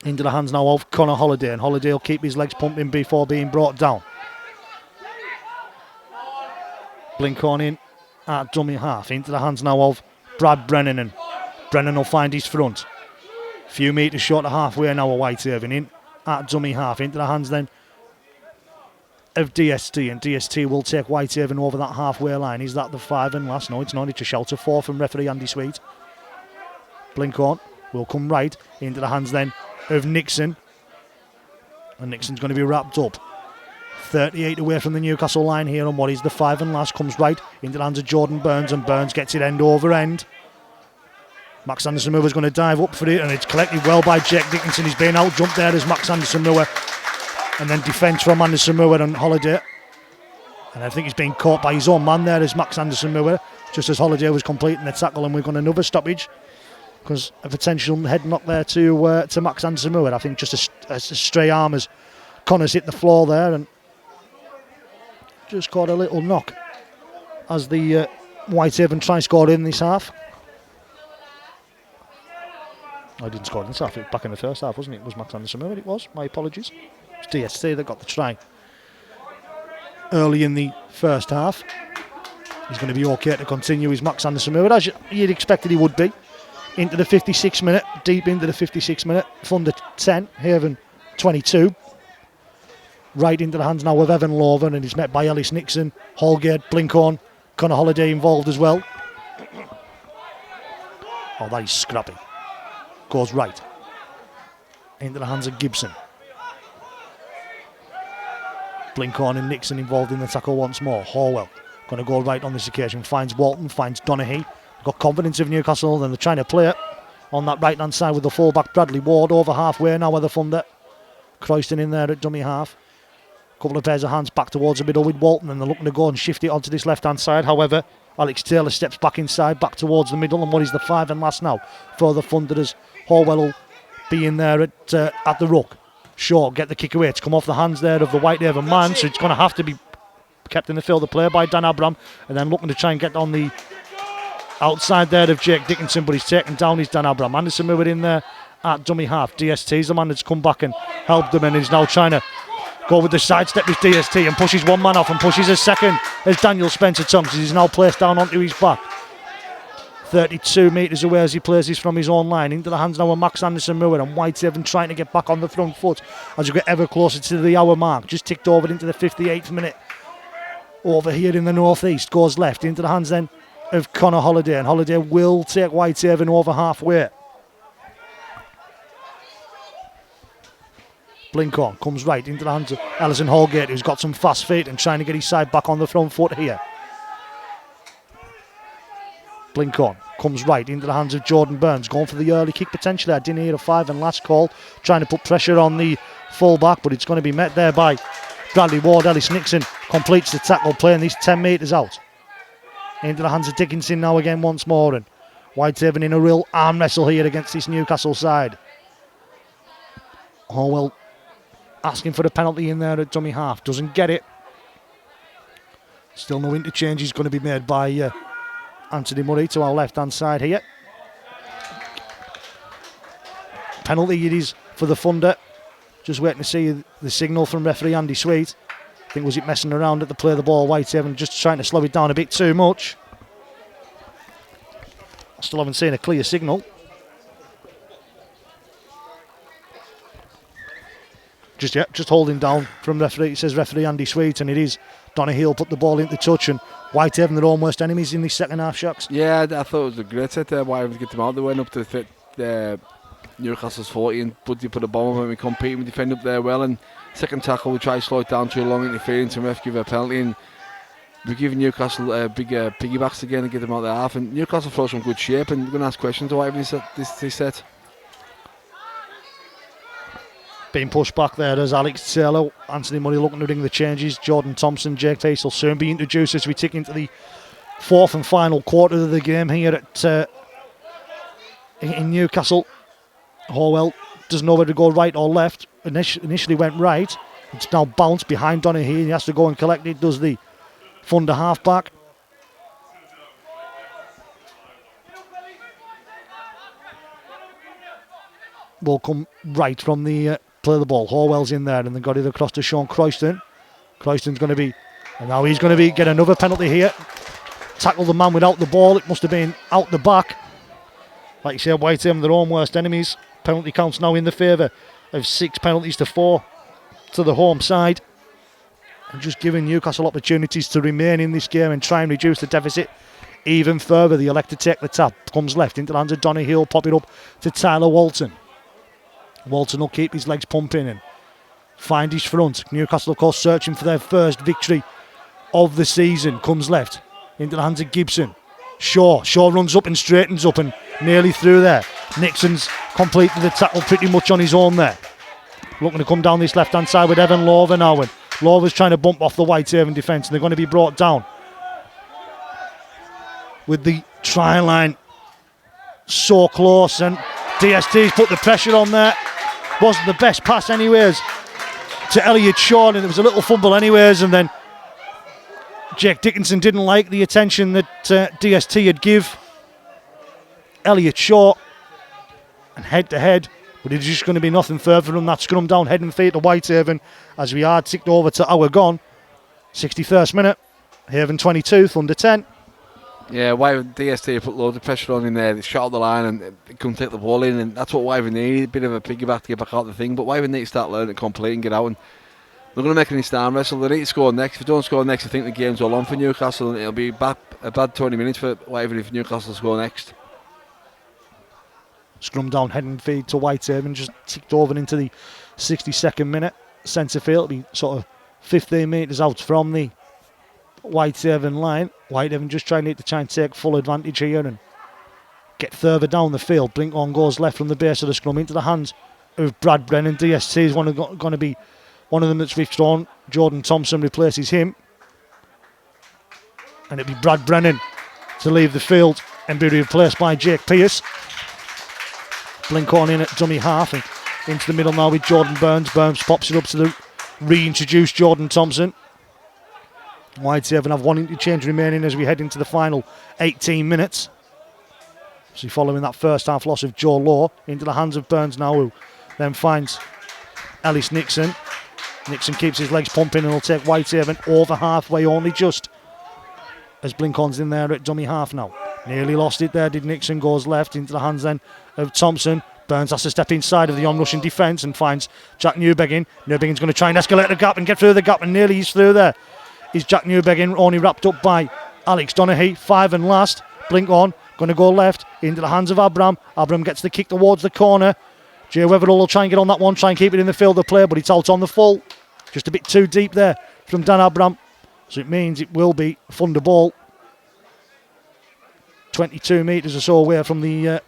Into the hands now of Connor Holliday, and Holliday will keep his legs pumping before being brought down. Blink on in at dummy half. Into the hands now of Brad Brennan, and Brennan will find his front. Few metres short of halfway now of Whitehaven. In at dummy half. Into the hands then of DST, and DST will take Whitehaven over that halfway line. Is that the 5 and last? No, it's not. It's a shout of 4 from referee Andy Sweet. Blink on will come right into the hands then of Nixon, and Nixon's going to be wrapped up. 38 away from the Newcastle line here, and what is the 5 and last comes right into the hands of Jordan Burns, and Burns gets it end over end. Max Anderson-Moore going to dive up for it, and it's collected well by Jake Dickinson. He's been out jumped there as Max Anderson-Moore, and then defence from Anderson-Moore and Holliday, and I think he's been caught by his own man there as Max Anderson-Moore, just as Holliday was completing the tackle, and we've got another stoppage because a potential head knock there to Max Anderson-Moore. I think just a stray arm as Connors hit the floor there and just caught a little knock as the Whitehaven try scored in this half. I didn't score in this half, it was back in the first half, wasn't it? It was Max Anderson-Moore, it was, my apologies. It's DST that got the try early in the first half. He's going to be okay to continue his Max Anderson-Moore, as you'd expected he would be. Into the 56th minute, deep into the 56th minute. Thunder 10, Haven 22. Right into the hands now of Evan Loven, and he's met by Ellis Nixon, Holgate, Blinkhorn, Connor Holliday involved as well. Oh, that is scrappy. Goes right into the hands of Gibson. Blinkhorn and Nixon involved in the tackle once more. Horwell going to go right on this occasion. Finds Walton, finds Donaghy. Got confidence of Newcastle, and they're trying to play it on that right hand side with the fullback Bradley Ward over halfway now with the Thunder. Croyston in there at dummy half. Couple of pairs of hands back towards the middle with Walton, and they're looking to go and shift it onto this left-hand side. However, Alex Taylor steps back inside, back towards the middle, and what is the 5 and last now for the Thunderers. Horwell will be in there at the ruck. Short, get the kick away. It's come off the hands there of the Whitehaven man, so it's going to have to be kept in the field of play by Dan Abram, and then looking to try and get on the outside there of Jake Dickinson, but he's taken down his Dan Abram. Anderson Miller in there at dummy half. DST is the man that's come back and helped them, and is now trying to go with the sidestep with DST and pushes one man off and pushes a second as Daniel Spencer Thompson. He's now placed down onto his back. 32 metres away as he plays this from his own line. Into the hands now of Max Anderson Miller, and Whitehaven trying to get back on the front foot as we get ever closer to the hour mark. Just ticked over into the 58th minute. Over here in the northeast, goes left into the hands then of Connor Holliday, and Holliday will take Whitehaven over halfway. Blinkhorn comes right into the hands of Ellison Holgate, who's got some fast feet and trying to get his side back on the front foot here. Blinkhorn comes right into the hands of Jordan Burns, going for the early kick potentially. I didn't hear a 5 and last call, trying to put pressure on the full back, but it's going to be met there by Bradley Ward. Ellis Nixon completes the tackle, playing these 10 metres out. Into the hands of Dickinson now again once more, and Whitehaven in a real arm wrestle here against this Newcastle side. Horwell asking for a penalty in there at dummy half, doesn't get it. Still no interchange is going to be made by Anthony Murray to our left hand side here. Penalty it is for the Thunder. Just waiting to see the signal from referee Andy Sweet. I think was it messing around at the play of the ball. Whitehaven just trying to slow it down a bit too much. I still haven't seen a clear signal. Just holding down from referee. It says referee Andy Sweet, and it is Donaghy put the ball into touch, and Whitehaven their own worst enemies in the second half. Shacks. Yeah, I thought it was a great set there. Whitehaven to get them out. They went up to the Newcastle's 40, and Buddy put a bomb on him. We compete, we defend up there well, and second tackle we try to slow it down too long, interference, and ref give a penalty, and we're giving Newcastle big piggybacks again and get them out of the half, and Newcastle throw some good shape, and we're going to ask questions to Whitehaven this set. Being pushed back there as Alex Taylor, Anthony Murray looking to ring the changes. Jordan Thompson, Jake Pace will soon be introduced as we tick into the fourth and final quarter of the game here at in Newcastle. Horwell doesn't know whether to go right or left. Initially went right. It's now bounced behind Donaghy. He has to go and collect it. Does the Thunder halfback. Will come right from the play of the ball. Horwell's in there, and they got it across to Sean Croyston. Croyston's going to be, and now he's going to get another penalty here. Tackle the man without the ball. It must have been out the back. Like you said, Whitehaven their own worst enemies. Penalty counts now in the favour of 6 penalties to 4 to the home side, and just giving Newcastle opportunities to remain in this game and try and reduce the deficit even further. They elect to take the tap. Comes left into the hands of Donaghy. Pop it up to Tyler Walton. Walton will keep his legs pumping and find his front. Newcastle, of course, searching for their first victory of the season. Comes left into the hands of Gibson. Shaw runs up and straightens up and nearly through there. Nixon's completed the tackle pretty much on his own there. Looking to come down this left hand side with Evan Lover now, and Lover's trying to bump off the Whitehaven defence, and they're going to be brought down with the try line so close, and DST's put the pressure on there. Wasn't the best pass anyways to Elliot Shaw, and it was a little fumble anyways, and then Jake Dickinson didn't like the attention that DST had give Elliot Shaw, and head to head, but it's just going to be nothing further from that scrum down head and feet to Whitehaven as we are ticked over to hour gone. 61st minute, Haven 22, Thunder 10. Yeah, Whitehaven DST put loads of pressure on in there. They shot out the line and they couldn't take the ball in, and that's what Whitehaven need, a bit of a piggyback to get back out the thing. But Whitehaven need to start learning to complete and get out, and they're going to make any stand wrestle. They need to score next. If they don't score next, I think the game's all on for Newcastle, and it'll be a bad 20 minutes for Whitehaven if Newcastle score next. Scrum down head and feed to Whitehaven, just ticked over into the 62nd minute. Centre field, be sort of 15 metres out from the Whitehaven line. Whitehaven just trying to try and take full advantage here and get further down the field. Blinkhorn goes left from the base of the scrum into the hands of Brad Brennan. DST is going to be One of them that's withdrawn, Jordan Thompson, replaces him. And it'll be Brad Brennan to leave the field and be replaced by Jake Pearce. Blinkhorn in at dummy half and into the middle now with Jordan Burns. Burns pops it up to the reintroduced Jordan Thompson. Whitehaven have one interchange remaining as we head into the final 18 minutes. So following that first half loss of Joe Law into the hands of Burns now, who then finds Ellis Nixon. Nixon keeps his legs pumping and will take Whitehaven over halfway only just. As Blinkhorn's in there at dummy half now. Nearly lost it there, did Nixon. Goes left into the hands then of Thompson. Burns has to step inside of the on-rushing defence and finds Jack Newbegin. Newbegin's going to try and escalate the gap and get through the gap, and nearly he's through there. Is Jack Newbegin, only wrapped up by Alex Donaghy. 5 and last. Blinkhorn going to go left into the hands of Abram. Abram gets the kick towards the corner. Jay Weatherall will try and get on that one, try and keep it in the field of play, but it's out on the full. Just a bit too deep there from Dan Abram. So it means it will be Thunder ball. 22 metres or so away from their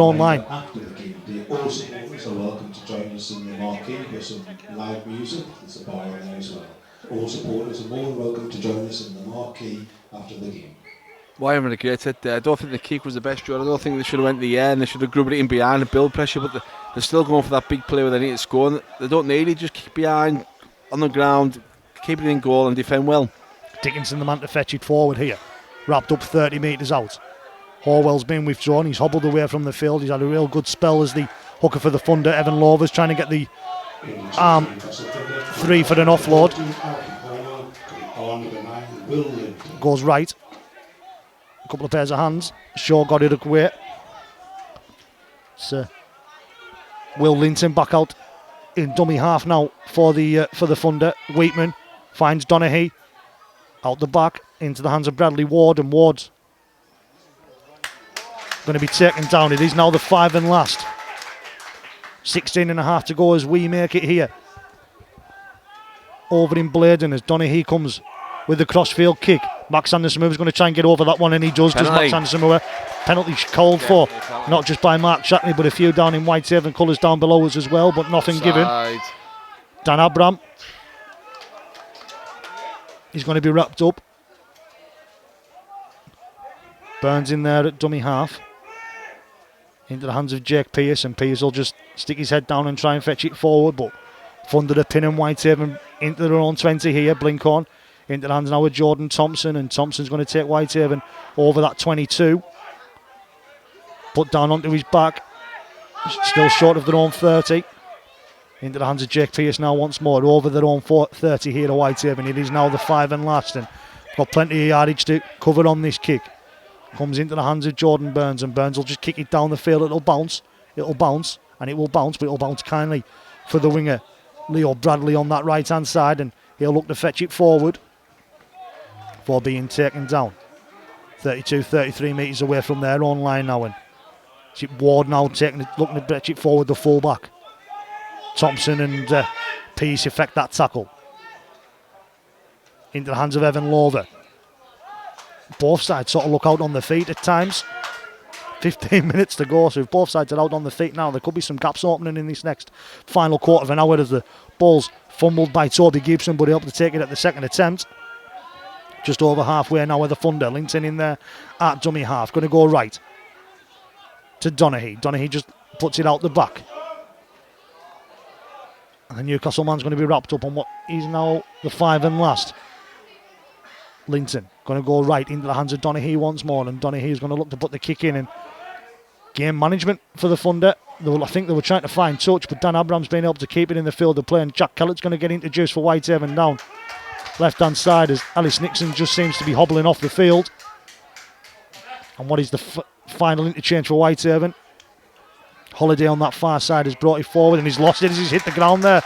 own line. After the game, the all supporters are welcome to join us in the marquee with some live music. There's a bar in there as well. All supporters are more than welcome to join us in the marquee after the game. Why haven't they created there? I don't think the kick was the best shot. I don't think they should have went to the air and they should have grubbed it in behind and build pressure, but they're still going for that big play where they need to score. And they don't need it, just kick behind on the ground, keep it in goal and defend well. Dickinson, the man to fetch it forward here. Wrapped up 30 metres out. Horwell's been withdrawn. He's hobbled away from the field. He's had a real good spell as the hooker for the Thunder. Evan Lovers trying to get the arm free for an offload. Goes right. A couple of pairs of hands. Shaw got it away. So Will Linton back out in dummy half now for the Thunder. Wheatman finds Donaghy out the back into the hands of Bradley Ward, and Ward's going to be taken down. It is now the 5 and last. 16 and a half to go as we make it here. Over in Bladen as Donaghy comes with the crossfield kick. Max Anderson is going to try and get over that one, and he does. Max Anderson penalty called for, not just by Marc Shackley, but a few down in Whitehaven colours down below us as well, but nothing given. Dan Abram. He's going to be wrapped up. Burns in there at dummy half. Into the hands of Jake Pearce, and Pearce will just stick his head down and try and fetch it forward, but Thunder to pin and Whitehaven into their own 20 here. Blinkhorn into the hands now of Jordan Thompson, and Thompson's going to take Whitehaven over that 22. Put down onto his back. Still short of their own 30. Into the hands of Jake Pearce now once more. Over their own 30 here to Whitehaven. It is now the 5 and last, and got plenty of yardage to cover on this kick. Comes into the hands of Jordan Burns, and Burns will just kick it down the field. It'll bounce, and it will bounce, but it'll bounce kindly for the winger Leo Bradley on that right hand side, and he'll look to fetch it forward before being taken down. 32-33 metres away from their own line now, and Ward now looking to fetch it forward, the full-back. Thompson and Peace effect that tackle. Into the hands of Evan Lover. Both sides sort of look out on the feet at times. 15 minutes to go, so if both sides are out on the feet now, there could be some gaps opening in this next final quarter of an hour as the ball's fumbled by Toby Gibson, but he'll be able to take it at the second attempt. Just over halfway now with the Thunder. Linton in there at dummy half. Going to go right to Donaghy. Donaghy just puts it out the back. And the Newcastle man's going to be wrapped up on what is now the 5 and last. Linton going to go right into the hands of Donaghy once more, and Donaghy is going to look to put the kick in. And game management for the Thunder. I think they were trying to find touch, but Dan Abram's been able to keep it in the field of play, and Jack Kellett's going to get introduced for Whitehaven down left hand side as Ellis Nixon just seems to be hobbling off the field. And what is the final interchange for Whitehaven? Holiday on that far side has brought it forward, and he's lost it as he's hit the ground there.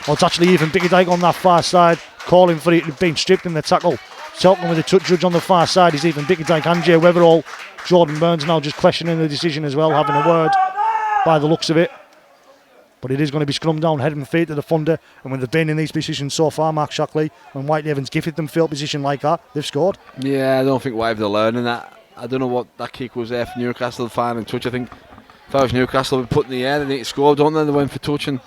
Well, it's actually even Bickerdike on that far side calling for it, being stripped in the tackle. Talking with the touch judge on the far side is even Bickerdike and Jay Weatherall. Jordan Burns now just questioning the decision as well, having a word by the looks of it. But it is going to be scrum down, head and feet to the Thunder. And when they've been in these positions so far, Marc Shackley, when Whitehaven's gifted them field position like that, they've scored. Yeah, I don't think Whitehaven are learning that. I don't know what that kick was there for Newcastle, finding touch. I think if I was Newcastle, would put in the air, they need to score, don't they? They went for touch, and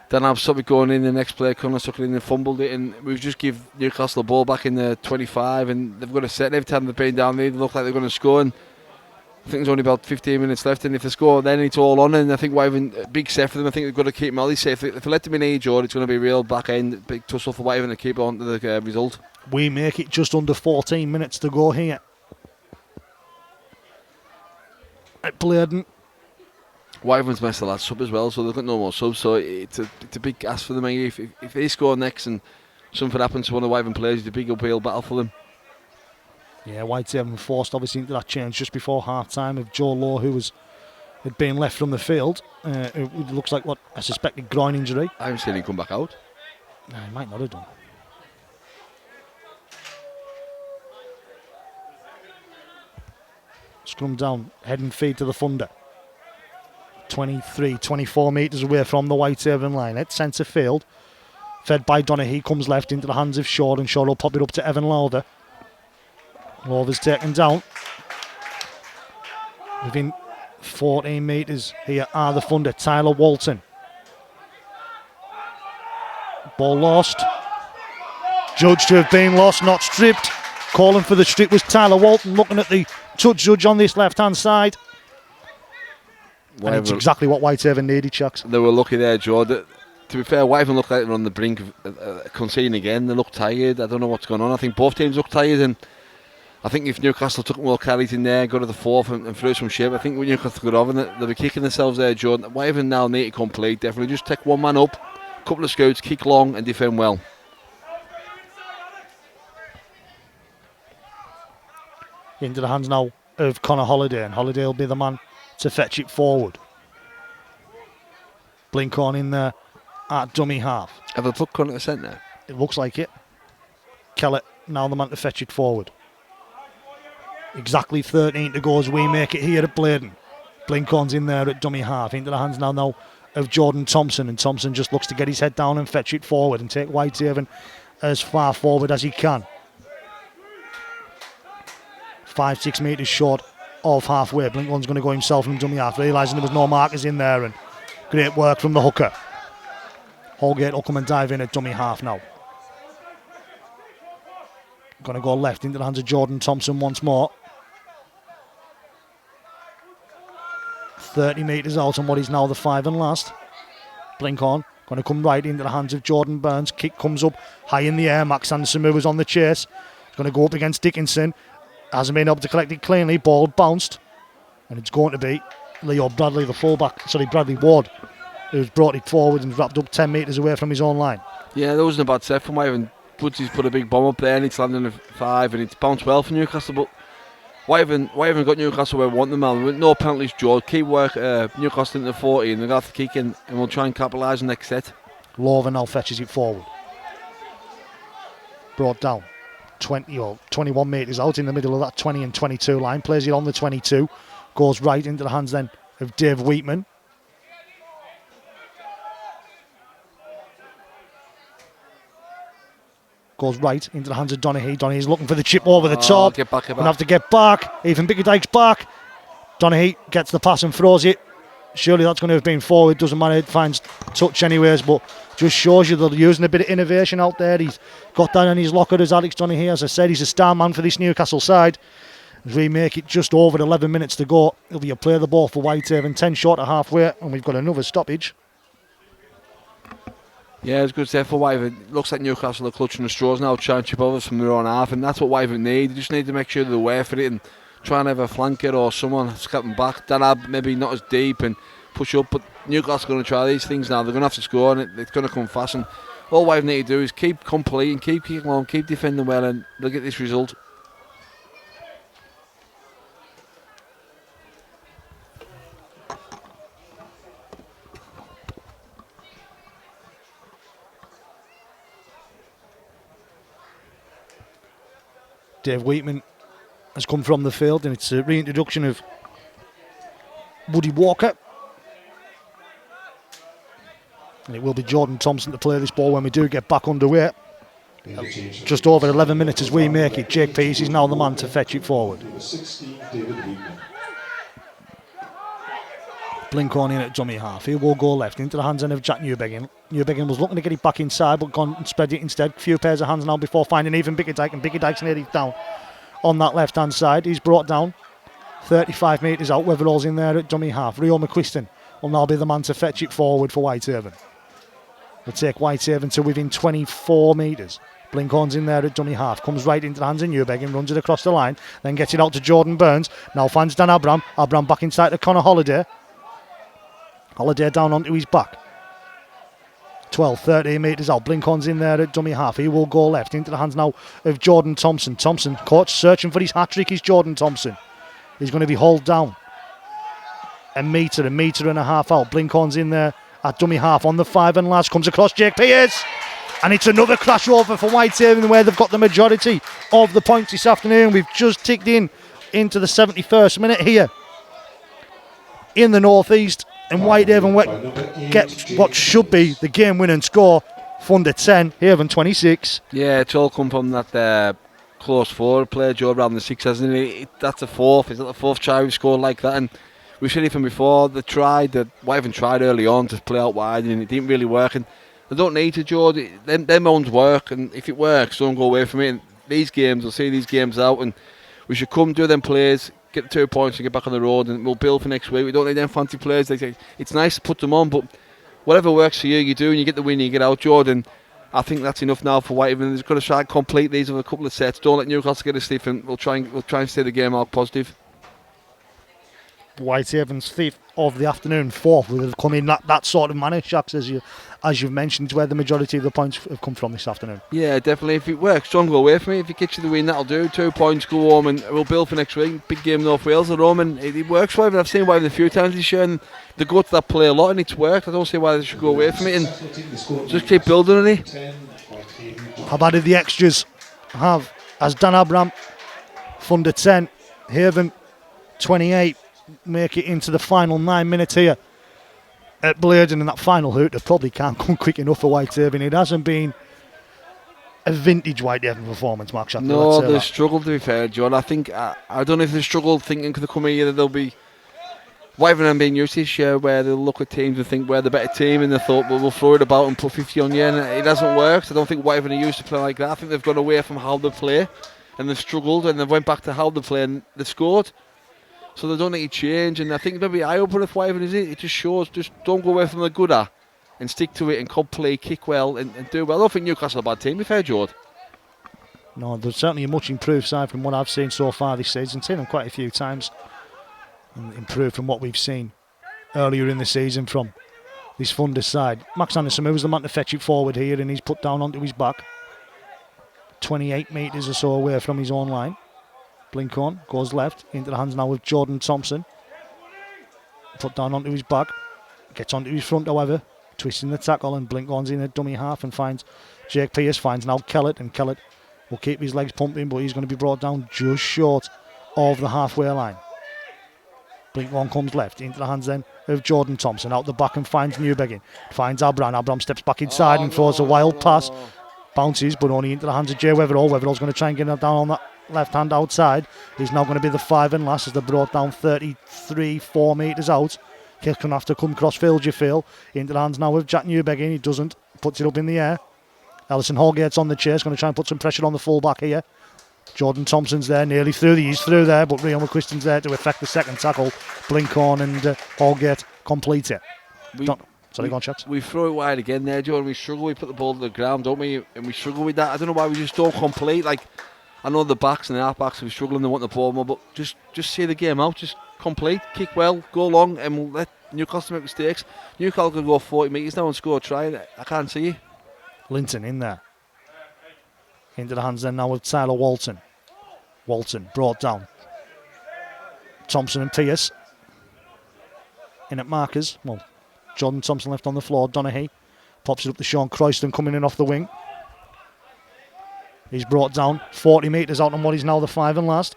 Then I've stopped it going in. The next player Connor took it in and fumbled it, and we've just give Newcastle the ball back in the 25, and they've got a set. Every time they've been down there, they look like they're going to score. And I think there's only about 15 minutes left, and if they score, then it's all on. And I think Whitehaven, a big set for them. I think they've got to keep Molly safe. If they let them in age, or it's going to be a real back end, big tussle for Whitehaven to keep on to the result. We make it just under 14 minutes to go here at Bladen. Whitehaven's messed the last sub as well, so they've got no more subs. So it's a big ask for them. If they score next and something happens to one of the Whitehaven players, it's a big uphill battle for them. Yeah, Whitehaven forced obviously into that change just before half time of Joe Lowe, who had been left from the field. It looks like a suspected groin injury. I haven't seen him come back out. No, he might not have done. Scrum down, head and feed to the funder. 24 metres away from the Whitehaven line at centre field. Fed by Donaghy, comes left into the hands of Shaw, and Shaw will pop it up to Evan Lowther. Lowther's taken down. Within 14 metres here are the funder, Tyler Walton. Ball lost. Judged to have been lost, not stripped. Calling for the strip was Tyler Walton, looking at the touch judge on this left-hand side. And it's exactly what Whitehaven needed, Chucks. They were lucky there, Joe. To be fair, Whitehaven looked like they're on the brink of conceding again. They look tired. I don't know what's going on. I think both teams look tired, and I think if Newcastle took more carries in there, go to the fourth and threw some shape, I think when Newcastle got over, they'll be kicking themselves there, Joe. Whitehaven now need to complete. Definitely just take one man up, couple of scouts, kick long and defend well. Into the hands now of Connor Holliday, and Holliday will be the man to fetch it forward. Blinkhorn in there at dummy half. Have they put Connor to centre? It looks like it. Kellett now the man to fetch it forward. Exactly 13 to go as we make it here at Bladen. Blinkhorn's in there at dummy half. Into the hands now of Jordan Thompson, and Thompson just looks to get his head down and fetch it forward and take Whitehaven as far forward as he can. 5-6 metres short of halfway. Blinkhorn's going to go himself from dummy half, realising there was no markers in there, and great work from the hooker. Holgate will come and dive in at dummy half now. Going to go left into the hands of Jordan Thompson once more. 30 metres out on what is now the 5 and last. Blinkhorn going to come right into the hands of Jordan Burns. Kick comes up high in the air. Max Anderson was on the chase. He's going to go up against Dickinson. Hasn't been able to collect it cleanly. Ball bounced. And it's going to be Leo Bradley, the fullback. Sorry, Bradley Ward, who's brought it forward and wrapped up 10 metres away from his own line. Yeah, that wasn't a bad set from Whitehaven. Woodsy's put a big bomb up there, and it's landing a 5, and it's bounced well for Newcastle. But Whitehaven got Newcastle where we want them, man. With no penalties, Joe. Keep work Newcastle into 40, and they've got to kick in, and we'll try and capitalise on the next set. Lover now fetches it forward. Brought down 20 or 21 metres out in the middle of that 20 and 22 line. Plays it on the 22. Goes right into the hands then of Dave Wheatman. Goes right into the hands of Donaghy. Donaghy's looking for the chip over the top. Get back. Gonna have to get back. Even Bickerdike's back. Donaghy gets the pass and throws it. Surely that's going to have been forward. Doesn't matter. It finds touch anyways, but just shows you they're using a bit of innovation out there. He's got that in his locker as Alex Donaghy. As I said, he's a star man for this Newcastle side. As we make it just over 11 minutes to go, it'll be a play of the ball for Whitehaven. 10 short of halfway, and we've got another stoppage. Yeah, it's good stuff for Whitehaven. Looks like Newcastle are clutching the straws now, trying to chip over from their own half, and that's what Whitehaven need. They just need to make sure they're aware for it and try and have a flanker or someone stepping back. Danab maybe not as deep and push up, but Newcastle are going to try these things now. They're going to have to score, and it's going to come fast. And all Whitehaven need to do is keep completing, keep kicking on, keep defending well, and they'll get this result. Dave Wheatman has come from the field, and it's a reintroduction of Woody Walker. And it will be Jordan Thompson to play this ball when we do get back underway. Just over 11 minutes as we make it. Jake Peace is now the man to fetch it forward. Number 16, David Wheatman. Blinkhorn in at dummy half. He will go left into the hands of Jack Newbegin. Newbegin was looking to get it back inside, but gone and spread it instead. Few pairs of hands now before finding even Bickerdike, and Bickerdike's nearly down on that left hand side. He's brought down 35 metres out. Weatherall's in there at dummy half. Rio McQuiston will now be the man to fetch it forward for Whitehaven. Will take Whitehaven to within 24 metres. Blinkhorn's in there at dummy half. Comes right into the hands of Newbegin, runs it across the line, then gets it out to Jordan Burns. Now finds Dan Abram. Abram back inside to Connor Holiday. Holiday down onto his back. 12, 13 metres out. Blinkhorn's in there at dummy half. He will go left into the hands now of Jordan Thompson. Thompson, coach searching for his hat-trick is Jordan Thompson. He's going to be hauled down. A metre and a half out. Blinkhorn's in there at dummy half on the 5 and last. Comes across Jake Pierce. And it's another crash over for Whitehaven where they've got the majority of the points this afternoon. We've just ticked into the 71st minute here in the northeast. And Whitehaven get what should be the game-winning score. Funded 10, Haven 26. Yeah, it's all come from that close forward play, Joe, around the 6, hasn't it? That's the fourth. Is that the fourth try we've scored like that? And we've seen it from before. Whitehaven tried early on to play out wide, and it didn't really work. And they don't need to, Joe. Them ones work, and if it works, don't go away from it. And these games, we'll see these games out, and we should come do them plays, get the 2 points and get back on the road, and we'll build for next week. We don't need them fancy players. It's nice to put them on, but whatever works for you, you do, and you get the win, you get out, Jordan. I think that's enough now for Whitehaven. They've got to try and complete these with a couple of sets. Don't let Newcastle get a stiff, and we'll try and stay the game out positive. Whitehaven's fifth of the afternoon, fourth, will have come in that sort of manner, Shacks, as you've mentioned, where the majority of the points have come from this afternoon. Yeah, definitely. If it works, don't go away from it. If it gets you the win, that'll do. 2 points, go home, and we'll build for next week. Big game North Wales at home, and it works for Whitehaven. I've seen Whitehaven a few times this year, and they go to that play a lot, and it's worked. I don't see why they should go away from it, and just keep building on it. How bad did the extras have? As Dan Abram, Funded 10, Haven 28, make it into the final 9 minutes here at Bladen, and that final hoot that probably can't come quick enough for Whitehaven. It hasn't been a vintage Whitehaven performance, Marc Shackley. No, they struggled, to be fair, John. I think I don't know if they struggled thinking for the coming year that they'll be Whitehaven and being used this year, where they'll look at teams and think we're the better team, and they thought, well, we'll throw it about and put 50 on you, and it hasn't worked. I don't think Whitehaven are used to play like that. I think they've gone away from how they play, and they've struggled, and they've went back to how they play, and they've scored. So they don't need to change, and I think maybe eye-opener for Whitehaven is it just shows, just don't go away from the good at, and stick to it, and complete, kick well, and do well. I don't think Newcastle are a bad team, to be fair, Jord. No, there's certainly a much improved side from what I've seen so far this season. Seen them quite a few times, and improved from what we've seen earlier in the season from this Funders side. Max Anderson, who was the man to fetch it forward here, and he's put down onto his back. 28 metres or so away from his own line. Blinkhorn goes left into the hands now with Jordan Thompson. Put down onto his back. Gets onto his front, however. Twisting the tackle, and Blinkhorn's in a dummy half and finds Jake Pierce. Finds now Kellett, and Kellett will keep his legs pumping, but he's going to be brought down just short of the halfway line. Blinkhorn comes left into the hands then of Jordan Thompson. Out the back and finds Newbegin. Finds Abram. Abram steps back inside and throws a wild pass. Bounces, but only into the hands of Jay Weatherall. Weatherall's going to try and get it down on that left hand outside. He's now going to be the 5 and last as they're brought down 4 metres out. He's going to have to come cross field, you feel. Into the hands now of Jack Newbegin. He doesn't. Puts it up in the air. Ellison Holgate's on the chase. Going to try and put some pressure on the full back here. Jordan Thompson's there, nearly through. He's through there, but Rio McQuiston's there to effect the second tackle. Blinkhorn and Holgate complete it. Sorry, go on, Chats. We throw it wide again there, Joe, and we struggle. We put the ball to the ground, don't we? And we struggle with that. I don't know why we just don't complete. Like, I know the backs and the half-backs are struggling, they want the ball more, but just see the game out. Just complete, kick well, go long, and we'll let Newcastle make mistakes. Newcastle can go 40 metres now and score a try. I can't see you. Linton in there. Into the hands then now with Tyler Walton. Walton brought down. Thompson and Pierce. In at markers. Well, Jordan Thompson left on the floor. Donaghy pops it up to Sean Croyston coming in off the wing. He's brought down 40 metres out on what is now the 5 and last.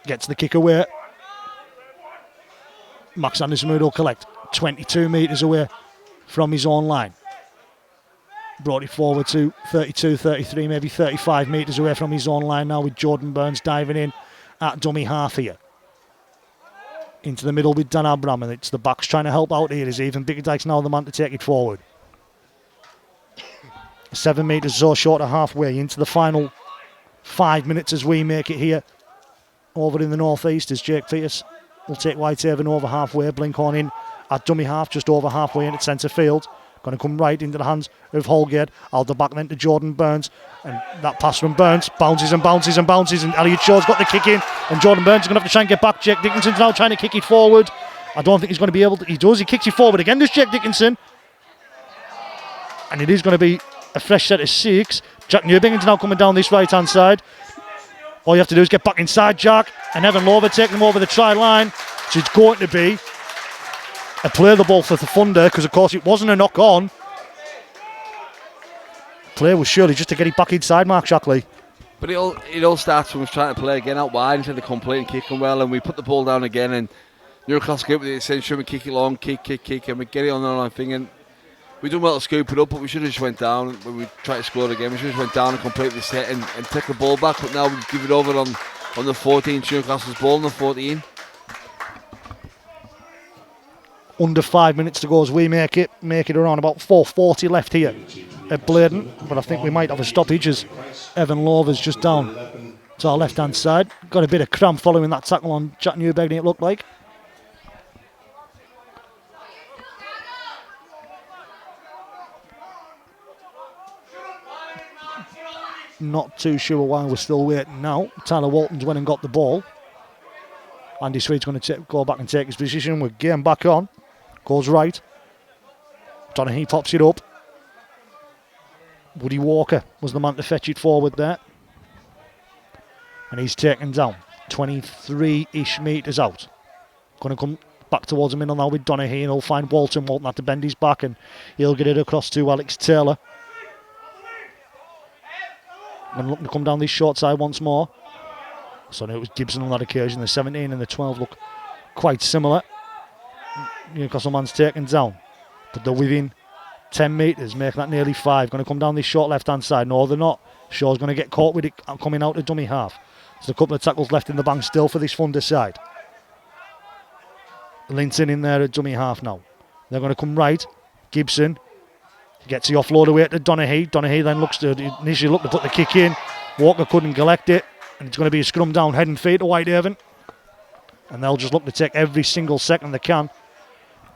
Gets the kick away. Max Anderson will collect 22 metres away from his own line. Brought it forward to 32, 33, maybe 35 metres away from his own line now with Jordan Burns diving in at dummy half here. Into the middle with Dan Abram, and it's the backs trying to help out here. Is even Bickerdike's now the man to take it forward. 7 metres so short of halfway into the final 5 minutes as we make it here. Over in the northeast is Jake Pearce. Will take Whitehaven over halfway. Blinkhorn in at dummy half, just over halfway into centre field. Going to come right into the hands of Holgate. Out the back then to Jordan Burns. And that pass from Burns bounces and bounces and bounces. And Elliot Shaw's got the kick in. And Jordan Burns is going to have to try and get back. Jake Dickinson's now trying to kick it forward. I don't think he's going to be able to. He does. He kicks it forward again. There's Jake Dickinson. And it is going to be a fresh set of 6. Jack Newbingen's now coming down this right hand side. All you have to do is get back inside Jack. And Evan Lover taking him over the try line. So it's going to be a play the ball for the Thunder, because of course it wasn't a knock on. Play was surely just to get it back inside Marc Shackley. But it all starts from us trying to play again out wide instead of completing kicking well, and we put the ball down again, and Newcastle get with the extension, we kick it long, kick, and we get it on the line thing, and we done well to scoop it up, but we should have just went down when we tried to score again. We should have just went down and completely set and take the ball back, but now we give it over on the 14, Newcastle's ball on the 14. Under 5 minutes to go as we make it around about 4:40 left here at Bladen, but I think we might have a stoppage as Evan Lover's just down to our left hand side. Got a bit of cramp following that tackle on Jack Newbegny, it looked like. Not too sure why we're still waiting now. Tyler Walton's went and got the ball. Andy Sweet's going to go back and take his position. We're getting back on. Goes right. Donaghy pops it up. Woody Walker was the man to fetch it forward there. And he's taken down 23-ish metres out. Going to come back towards the middle now with Donaghy, and he'll find Walton. Walton had to bend his back, and he'll get it across to Alex Taylor. And looking to come down this short side once more. So it was Gibson on that occasion. The 17 and the 12 look quite similar. Newcastle man's taken down, but they're within 10 metres, making that nearly 5. Going to come down this short left hand side. No, they're not. Shaw's going to get caught with it coming out of dummy half. There's a couple of tackles left in the bank still for this Thunder side. Linton in there at dummy half now. They're going to come right. Gibson gets the offload away to Donaghy. Donaghy then initially looked to put the kick in. Walker couldn't collect it, and it's going to be a scrum down head and feet to Whitehaven. And they'll just look to take every single second they can.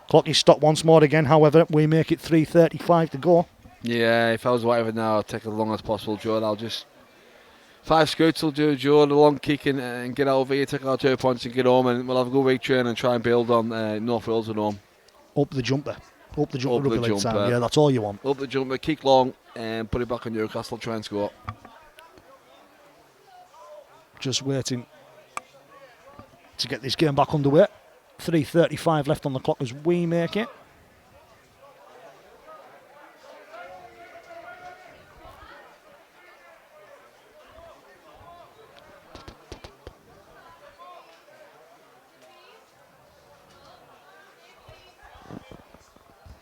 Clock is stopped once more again, however, we make it 3:35 to go. Yeah, if I was Whitehaven now, I'd take it as long as possible, Joe. I'll just 5 scoots will do, Joe, the long kick and get over here, take our 2 points and get home, and we'll have a good week train and try and build on North Wales at home. Up the jumper. Yeah, that's all you want. Up the jumper, kick long, and put it back on Newcastle, try and score. Just waiting to get this game back underway. 3:35 left on the clock as we make it.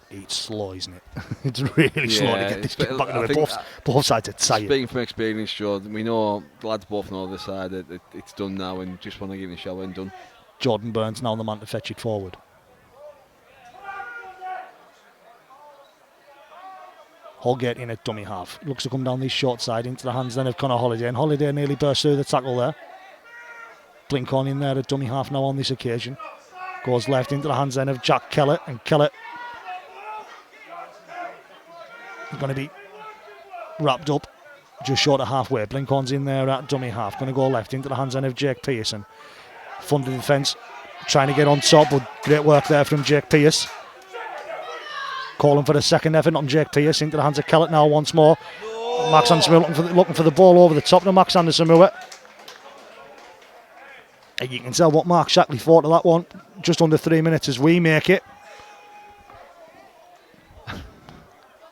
It's slow, isn't it? It's really slow to get this game back underway. Both sides are tired. Speaking from experience, Joe, we know the lads both know this side that it's done now and just want to get in the shower and done. Jordan Burns now the man to fetch it forward. Holgate in at dummy half. Looks to come down this short side into the hands then of Connor Holiday. And Holiday nearly burst through the tackle there. Blinkhorn in there at dummy half now on this occasion. Goes left into the hands then of Jack Kellett. And Kellett is going to be wrapped up just short of halfway. Blinkhorn's in there at dummy half. Going to go left into the hands then of Jake Pearson. Thunder defence trying to get on top, but great work there from Jake Pearce. Calling for the second effort on Jake Pearce into the hands of Kellett now once more. Max Anderson looking for the ball over the top to Max Anderson. And you can tell what Marc Shackley thought of that one. Just under 3 minutes as we make it.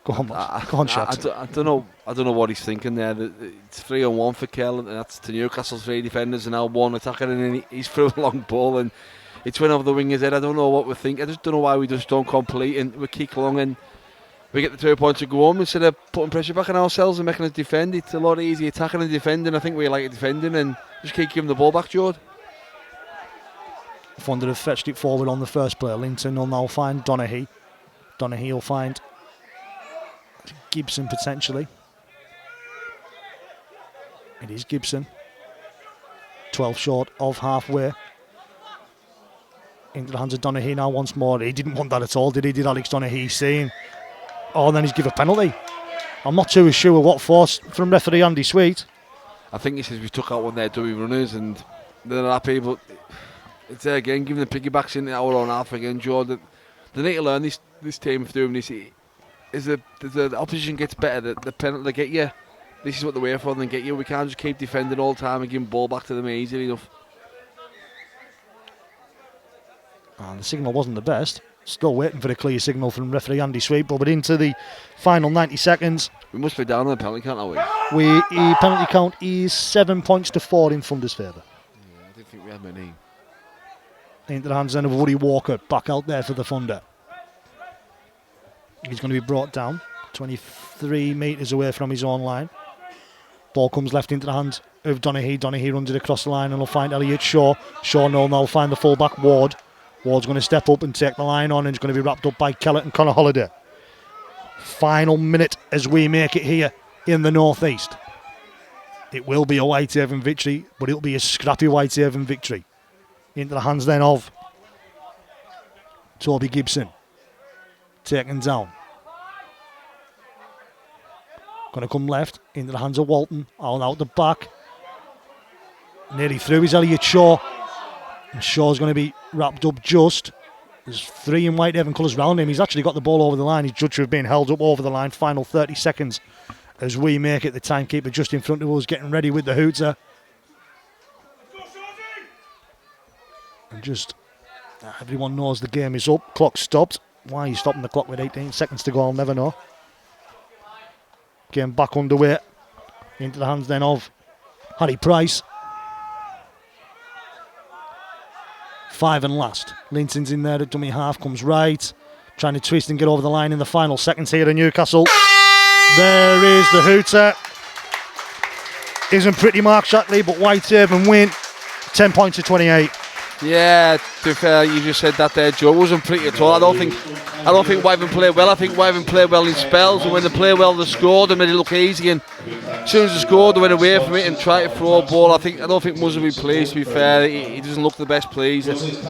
Go on, Shacks. I don't know what he's thinking there. It's 3-on-1 for Kell, and that's to Newcastle's 3 defenders and now 1 attacker, and then he's through a long ball and it's went over the winger's head. I don't know what we're thinking. I just don't know why we just don't complete and we kick long and we get the 2 points to go home instead of putting pressure back on ourselves and making us defend. It's a lot easier attacking and defending. I think we like defending and just keep giving the ball back, Jord. Thunder have fetched it forward on the first player. Linton will now find Donaghy. Donaghy will find Gibson potentially. It is Gibson. 12 short of halfway. Into the hands of Donaghy now once more. He didn't want that at all, did he? Did Alex Donaghy seeing? Oh, and then he's given a penalty. I'm not too sure what force from referee Andy Sweet. I think he says we took out one of their dummy runners and they're not happy, but it's there again, giving the piggybacks in our own half again, Joe. They need to learn this team for doing this. As the opposition gets better, the penalty they get you, this is what they're waiting for, and they get you. We can't just keep defending all the time and giving ball back to them easily enough. And the signal wasn't the best. Still waiting for a clear signal from referee Andy Sweet, but we're into the final 90 seconds. We must be down on the penalty count, aren't we? Penalty count is 7 points to 4 in Thunder's favour. Yeah, I didn't think we had many. Into the hands then of Woody Walker, back out there for the Thunder. He's going to be brought down 23 metres away from his own line. Ball comes left into the hands of Donaghy. Donaghy runs it across the line and will find Elliot Shaw. Shaw no, now will find the full-back Ward. Ward's going to step up and take the line on, and it's going to be wrapped up by Kellett and Conor Holliday. Final minute as we make it here in the northeast. It will be a Whitehaven victory, but it'll be a scrappy Whitehaven victory. Into the hands then of Toby Gibson. Taken down. Going to come left into the hands of Walton. All out the back. Nearly through is Elliot Shaw. And Shaw's going to be wrapped up just. There's 3 in Whitehaven colours round him. He's actually got the ball over the line. He's judged to have been held up over the line. Final 30 seconds as we make it. The timekeeper just in front of us getting ready with the hooter. And just everyone knows the game is up. Clock stopped. Why are you stopping the clock with 18 seconds to go? I'll never know. Game back underway. Into the hands then of Harry Price. 5 and last. Linton's in there at dummy half, comes right. Trying to twist and get over the line in the final seconds here in Newcastle. There is the hooter. Isn't pretty, Marc Shackley, but Whitehaven win 10 points to 28. Yeah, to be fair, you just said that there, Joe. It wasn't pretty at all. I don't think Whitehaven played well. I think Whitehaven played well in spells, and when they played well, they scored and made it look easy. And as soon as they scored, they went away from it and tried to throw a ball. I don't think Muzza will be pleased. To be fair, he doesn't look the best pleased.